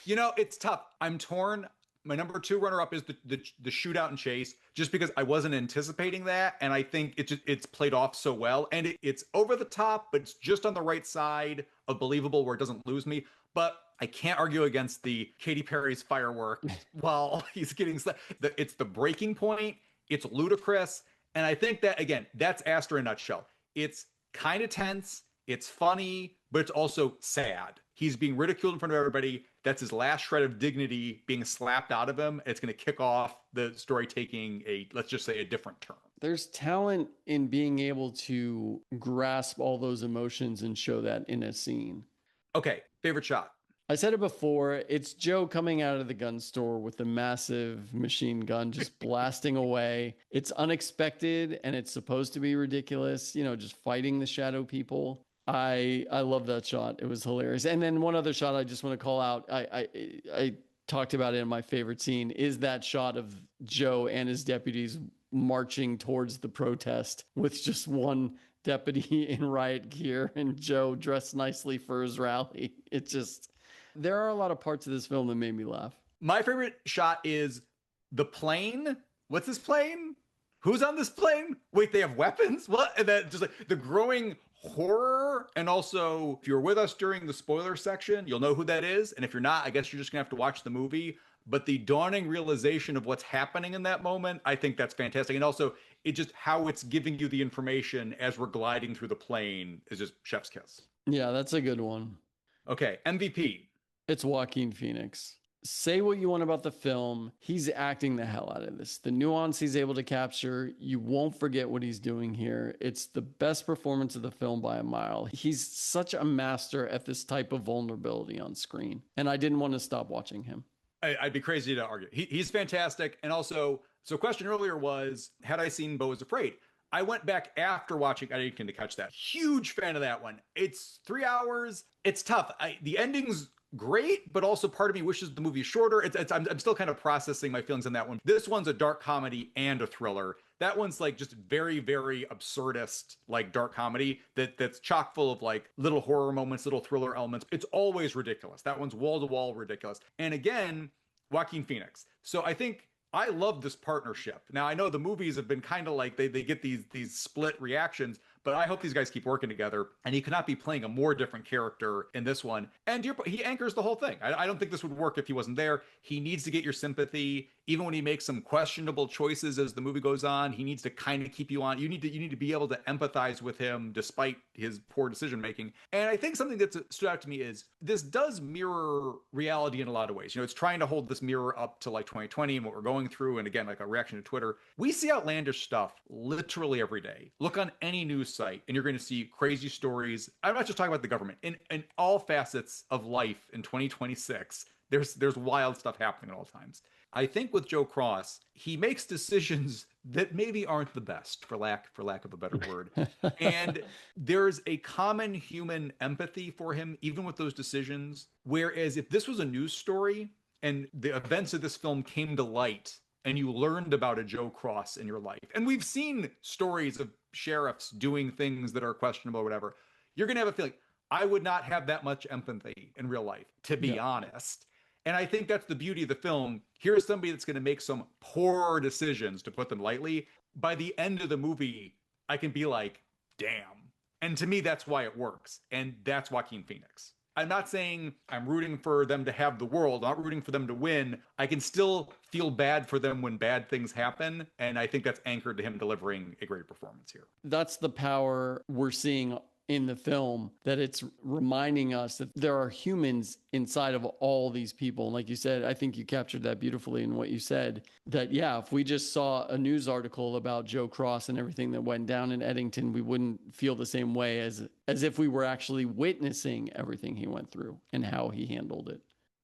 You know, it's tough. I'm torn. My number 2 runner-up is the shootout and chase, just because I wasn't anticipating that, and I think it's played off so well, and it's over the top, but it's just on the right side of believable where it doesn't lose me. But I can't argue against the Katy Perry's firework while he's getting it's the breaking point. It's ludicrous, and I think that again, that's Aster in a nutshell. It's kind of tense. It's funny, but it's also sad. He's being ridiculed in front of everybody. That's his last shred of dignity being slapped out of him. It's going to kick off the story taking let's just say, a different turn. There's talent in being able to grasp all those emotions and show that in a scene. Okay, favorite shot. I said it before, it's Joe coming out of the gun store with a massive machine gun just blasting away. It's unexpected and it's supposed to be ridiculous, you know, just fighting the shadow people. I love that shot. It was hilarious. And then one other shot I just want to call out. I talked about it in my favorite scene is that shot of Joe and his deputies marching towards the protest with just one deputy in riot gear and Joe dressed nicely for his rally. It just, there are a lot of parts of this film that made me laugh. My favorite shot is the plane. What's this plane? Who's on this plane? Wait, they have weapons? What? And then just like the growing horror. And also, if you're with us during the spoiler section, you'll know who that is. And if you're not, I guess you're just gonna have to watch the movie. But the dawning realization of what's happening in that moment, I think that's fantastic. And also, it just how it's giving you the information as we're gliding through the plane is just chef's kiss. Yeah, that's a good one. Okay, MVP. It's Joaquin Phoenix. Say what you want about the film. He's acting the hell out of this. The nuance he's able to capture, you won't forget what he's doing here. It's the best performance of the film by a mile. He's such a master at this type of vulnerability on screen. And I didn't want to stop watching him. I'd be crazy to argue. He's fantastic. And also, so question earlier was, had I seen Beau is Afraid? I went back after watching Eddington to catch that. Huge fan of that one. It's 3 hours. It's tough. The ending's great, but also part of me wishes the movie is shorter. I'm still kind of processing my feelings on that one. This one's a dark comedy and a thriller. That one's like just very, very absurdist, like dark comedy that's chock full of like little horror moments, little thriller elements. It's always ridiculous. That one's wall to wall ridiculous. And again, Joaquin Phoenix. So I think I love this partnership. Now I know the movies have been kind of like they get these split reactions, but I hope these guys keep working together. And he could not be playing a more different character in this one. And he anchors the whole thing. I don't think this would work if he wasn't there. He needs to get your sympathy. Even when he makes some questionable choices as the movie goes on, he needs to kind of keep you on. You need to be able to empathize with him despite his poor decision making. And I think something that stood out to me is this does mirror reality in a lot of ways. You know, it's trying to hold this mirror up to like 2020 and what we're going through. And again, like a reaction to Twitter. We see outlandish stuff literally every day. Look on any news site and you're going to see crazy stories. I'm not just talking about the government. In all facets of life in 2026, there's wild stuff happening at all times. I think with Joe Cross, he makes decisions that maybe aren't the best, for lack of a better word. And there's a common human empathy for him, even with those decisions. Whereas if this was a news story and the events of this film came to light and you learned about a Joe Cross in your life, and we've seen stories of sheriffs doing things that are questionable or whatever, you're going to have a feeling, I would not have that much empathy in real life, to be honest. And I think that's the beauty of the film. Here's somebody that's going to make some poor decisions, to put them lightly. By the end of the movie, I can be like, damn. And to me, that's why it works. And that's Joaquin Phoenix. I'm not saying I'm rooting for them to have the world. I'm not rooting for them to win. I can still feel bad for them when bad things happen. And I think that's anchored to him delivering a great performance here. That's the power we're seeing in the film, that it's reminding us that there are humans inside of all these people. And like you said, I think you captured that beautifully in what you said, that, yeah, if we just saw a news article about Joe Cross and everything that went down in Eddington, we wouldn't feel the same way as if we were actually witnessing everything he went through and how he handled it.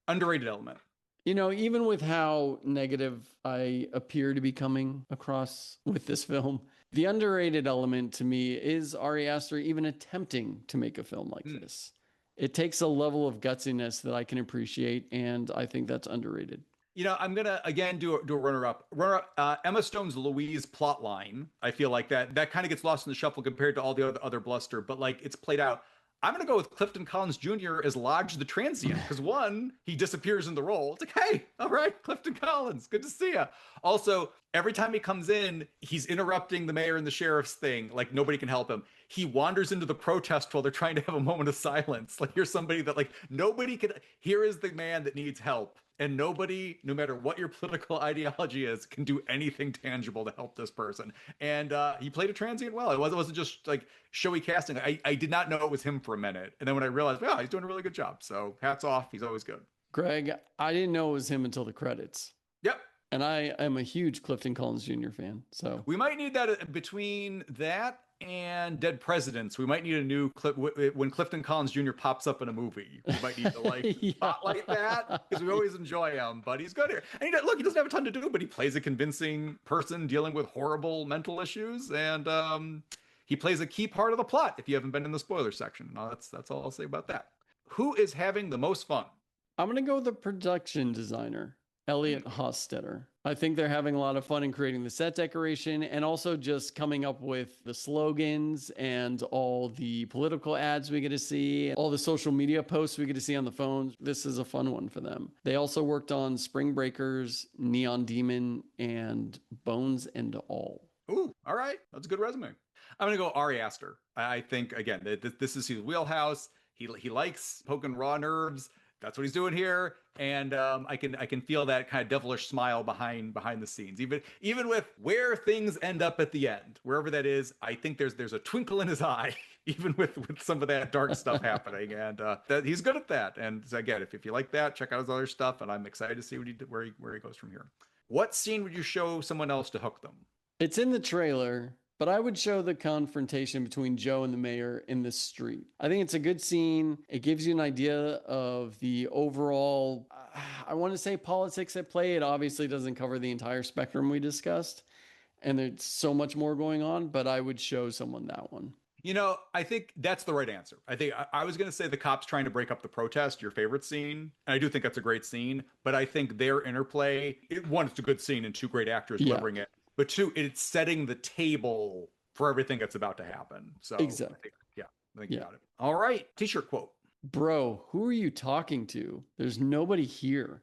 Underrated element. You know, even with how negative I appear to be coming across with this film, the underrated element to me is Ari Aster even attempting to make a film like this. It takes a level of gutsiness that I can appreciate, and I think that's underrated. You know, I'm gonna again do a runner-up. Emma Stone's Louise plot line. I feel like that kind of gets lost in the shuffle compared to all the other bluster, but like it's played out. I'm going to go with Clifton Collins Jr. as Lodge the Transient because one, he disappears in the role. It's like, hey, all right, Clifton Collins, good to see you. Also, every time he comes in, he's interrupting the mayor and the sheriff's thing. Like nobody can help him. He wanders into the protest while they're trying to have a moment of silence. Like here's somebody that like nobody can, here is the man that needs help. And nobody, no matter what your political ideology is, can do anything tangible to help this person. And he played a transient well. It wasn't just like showy casting. I did not know it was him for a minute. And then when I realized, wow, he's doing a really good job. So hats off. He's always good. Greg, I didn't know it was him until the credits. Yep. And I am a huge Clifton Collins Jr. fan. So We might need that between that and Dead Presidents. We might need a new clip when Clifton Collins Jr. pops up in a movie. We might need to like yeah. spotlight that because we always enjoy him. But he's good here. And look, he doesn't have a ton to do, but he plays a convincing person dealing with horrible mental issues, and he plays a key part of the plot. If you haven't been in the spoiler section, no, that's all I'll say about that. Who is having the most fun? I'm going to go with the production designer, Elliot Hostetter. I think they're having a lot of fun in creating the set decoration and also just coming up with the slogans and all the political ads we get to see, all the social media posts we get to see on the phones. This is a fun one for them. They also worked on Spring Breakers, Neon Demon, and Bones and All. Ooh, all right. That's a good resume. I'm going to go Ari Aster. I think, again, this is his wheelhouse. He likes poking raw nerves. That's what he's doing here, and I can feel that kind of devilish smile behind the scenes. Even with where things end up at the end, wherever that is, I think there's a twinkle in his eye, even with some of that dark stuff happening, and that he's good at that. And so again, if you like that, check out his other stuff, and I'm excited to see where he goes from here. What scene would you show someone else to hook them? It's in the trailer, but I would show the confrontation between Joe and the mayor in the street. I think it's a good scene. It gives you an idea of the overall, I want to say politics at play. It obviously doesn't cover the entire spectrum we discussed, and there's so much more going on, but I would show someone that one. I think that's the right answer. I think I was going to say the cops trying to break up the protest, your favorite scene. And I do think that's a great scene, but I think their interplay, one, it's a good scene and two great actors delivering it. But two, it's setting the table for everything that's about to happen. So exactly. I think you got it. All right. T-shirt quote. Bro, who are you talking to? There's nobody here.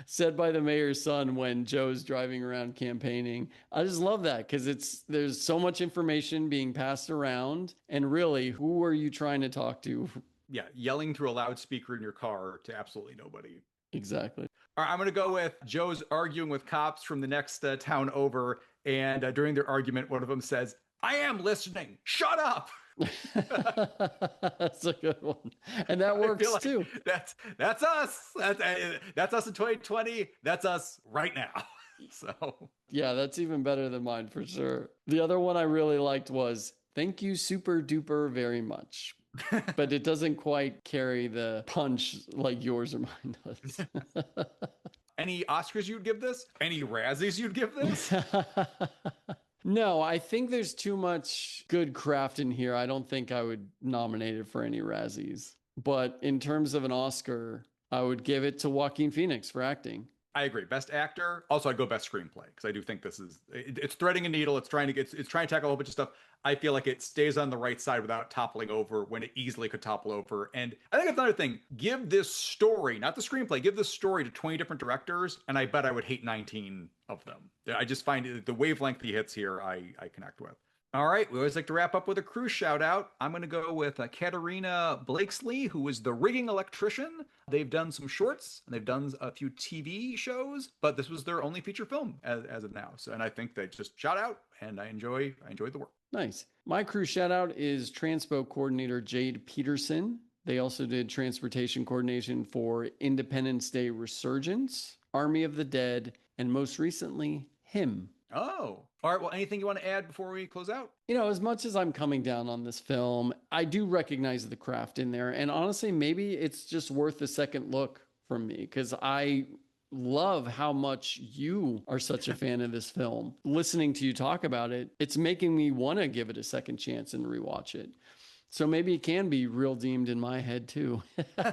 Said by the mayor's son when Joe's driving around campaigning. I just love that because there's so much information being passed around. And really, who are you trying to talk to? Yeah, yelling through a loudspeaker in your car to absolutely nobody. Exactly. All right, I'm going to go with Joe's arguing with cops from the next town over. And during their argument, one of them says, "I am listening. Shut up." That's a good one. And that works like too. That's us. That's us in 2020. That's us right now. So yeah, that's even better than mine for sure. The other one I really liked was, "Thank you super duper very much." But it doesn't quite carry the punch like yours or mine does. Any Oscars you'd give this? Any Razzies you'd give this? No, I think there's too much good craft in here. I don't think I would nominate it for any Razzies. But in terms of an Oscar, I would give it to Joaquin Phoenix for acting. I agree. Best actor. Also, I'd go best screenplay because I do think it's threading a needle. It's trying to tackle a whole bunch of stuff. I feel like it stays on the right side without toppling over when it easily could topple over. And I think that's another thing. Give this story, not the screenplay, give this story to 20 different directors, and I bet I would hate 19 of them. I just find the wavelength he hits here, I connect with. All right, we always like to wrap up with a crew shout out. I'm going to go with Katerina Blakesley, who is the rigging electrician. They've done some shorts and they've done a few TV shows, but this was their only feature film as of now. So, and I think they just shout out, and I enjoyed the work. Nice. My crew shout out is Transpo coordinator Jade Peterson. They also did transportation coordination for Independence Day Resurgence, Army of the Dead, and most recently, Him. Oh, all right. Well, anything you want to add before we close out? As much as I'm coming down on this film, I do recognize the craft in there. And honestly, maybe it's just worth a second look from me because I love how much you are such a fan of this film. Listening to you talk about it, it's making me want to give it a second chance and rewatch it. So maybe it can be Reeldeemed in my head too. All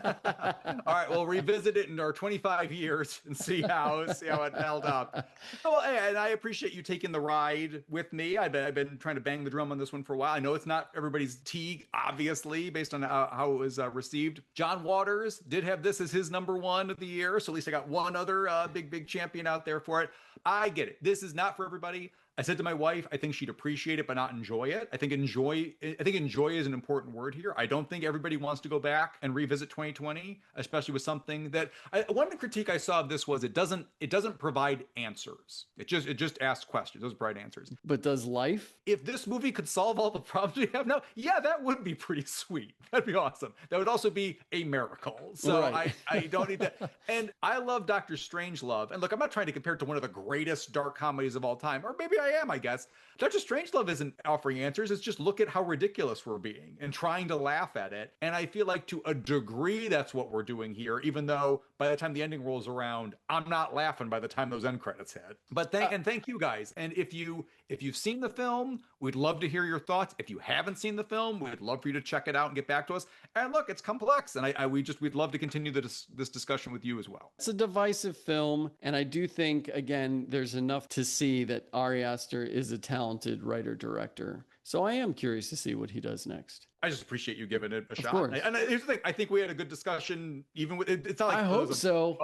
right, we'll revisit it in our 25 years and see how it held up. Well, and I appreciate you taking the ride with me. I've been trying to bang the drum on this one for a while. I know it's not everybody's tea, obviously, based on how it was received. John Waters did have this as his number one of the year, so at least I got one other big champion out there for it. I get it. This is not for everybody. I said to my wife, I think she'd appreciate it, but not enjoy it. I think enjoy is an important word here. I don't think everybody wants to go back and revisit 2020, especially with something that one critique I saw of this was it doesn't provide answers. It just asks questions. Those provide answers. But does life? If this movie could solve all the problems we have now, yeah, that would be pretty sweet. That'd be awesome. That would also be a miracle. So right. I don't need that. And I love Dr. Strangelove. And look, I'm not trying to compare it to one of the greatest dark comedies of all time, or maybe I am, I guess. Dr. Strangelove isn't offering answers. It's just look at how ridiculous we're being and trying to laugh at it. And I feel like to a degree, that's what we're doing here, even though by the time the ending rolls around, I'm not laughing by the time those end credits hit. But thank you guys. And if you've seen the film, we'd love to hear your thoughts. If you haven't seen the film, we'd love for you to check it out and get back to us. And look, it's complex, and we'd love to continue this discussion with you as well. It's a divisive film, and I do think, again, there's enough to see that Ari Aster is a talented writer-director. So I am curious to see what he does next. I just appreciate you giving it a shot. Course. And here's the thing. I think we had a good discussion, even with it. It's not like I hope so.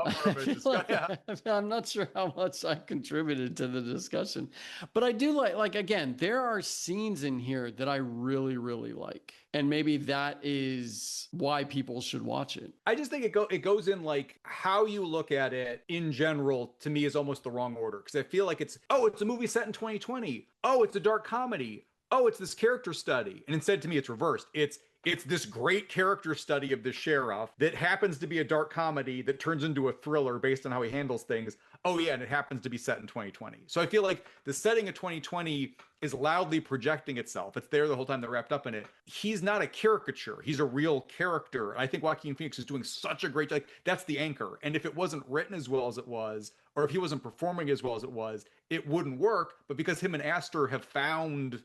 Yeah. I'm not sure how much I contributed to the discussion, but I do like, again, there are scenes in here that I really, really like. And maybe that is why people should watch it. I just think it goes in like how you look at it in general, to me, is almost the wrong order. Because I feel like it's a movie set in 2020. Oh, it's a dark comedy. Oh, it's this character study. And instead, to me, it's reversed. It's this great character study of the sheriff that happens to be a dark comedy that turns into a thriller based on how he handles things. Oh, yeah, and it happens to be set in 2020. So I feel like the setting of 2020 is loudly projecting itself. It's there the whole time they're wrapped up in it. He's not a caricature. He's a real character. I think Joaquin Phoenix is doing such a great job. Like, that's the anchor. And if it wasn't written as well as it was, or if he wasn't performing as well as it was, it wouldn't work. But because him and Aster have found,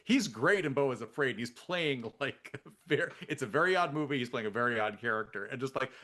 he's great in Beau is Afraid. He's playing it's a very odd movie. He's playing a very odd character. And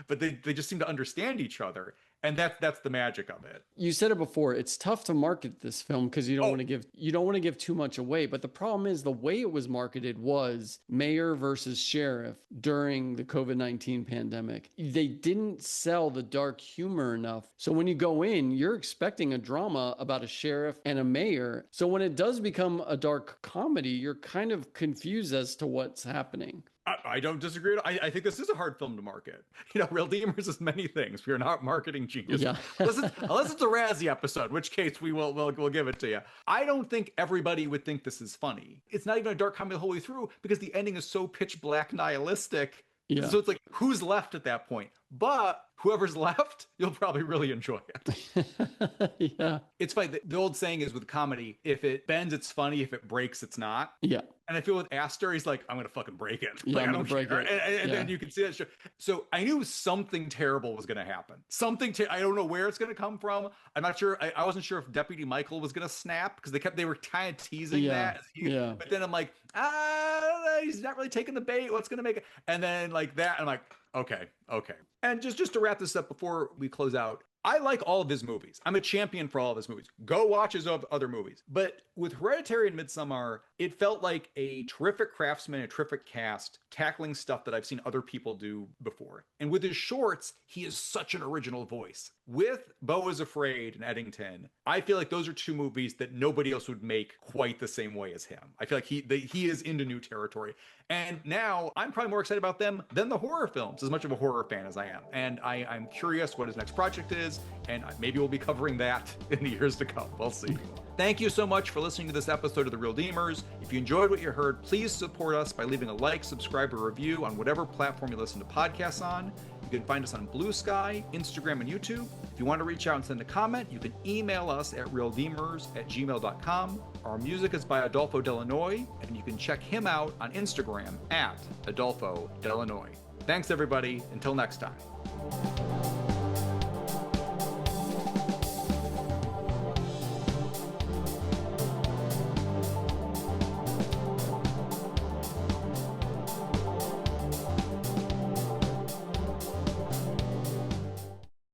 but they just seem to understand each other. And that's the magic of it. You said it before. It's tough to market this film because you don't want to give too much away. But the problem is the way it was marketed was mayor versus sheriff during the COVID-19 pandemic. They didn't sell the dark humor enough. So when you go in, you're expecting a drama about a sheriff and a mayor. So when it does become a dark comedy, you're kind of confused as to what's happening. I don't disagree. I think this is a hard film to market. Reeldeemers is many things. We are not marketing genius. Yeah. unless it's a Razzie episode, in which case we'll give it to you. I don't think everybody would think this is funny. It's not even a dark comedy the whole way through because the ending is so pitch black nihilistic. Yeah. So it's like, who's left at that point? But whoever's left, you'll probably really enjoy it. Yeah. It's funny. The old saying is with comedy, if it bends, it's funny. If it breaks, it's not. Yeah. And I feel with Aster, he's like, I'm going to fucking break it. Yeah, I'm going to break it. And then you can see that show. So I knew something terrible was going to happen. I don't know where it's going to come from. I'm not sure. I wasn't sure if Deputy Michael was going to snap because they were kind of teasing that. Yeah. But then I'm like, he's not really taking the bait. What's going to make it? And then like that, I'm like, okay. And just to wrap this up before we close out, I like all of his movies. I'm a champion for all of his movies. Go watch his other movies. But with Hereditary and Midsommar, it felt like a terrific craftsman, a terrific cast, tackling stuff that I've seen other people do before. And with his shorts, he is such an original voice. With Beau is Afraid and Eddington, I feel like those are two movies that nobody else would make quite the same way as him. I feel like he is into new territory. And now I'm probably more excited about them than the horror films, as much of a horror fan as I am. And I'm curious what his next project is, and maybe we'll be covering that in the years to come. We'll see. Thank you so much for listening to this episode of The Reeldeemers. If you enjoyed what you heard, please support us by leaving a like, subscribe, or review on whatever platform you listen to podcasts on. You can find us on Blue Sky, Instagram, and YouTube. If you want to reach out and send a comment, you can email us at reeldeemers@gmail.com. Our music is by Adolfo Delanoy, and you can check him out on Instagram at Adolfo Delanoy. Thanks, everybody. Until next time.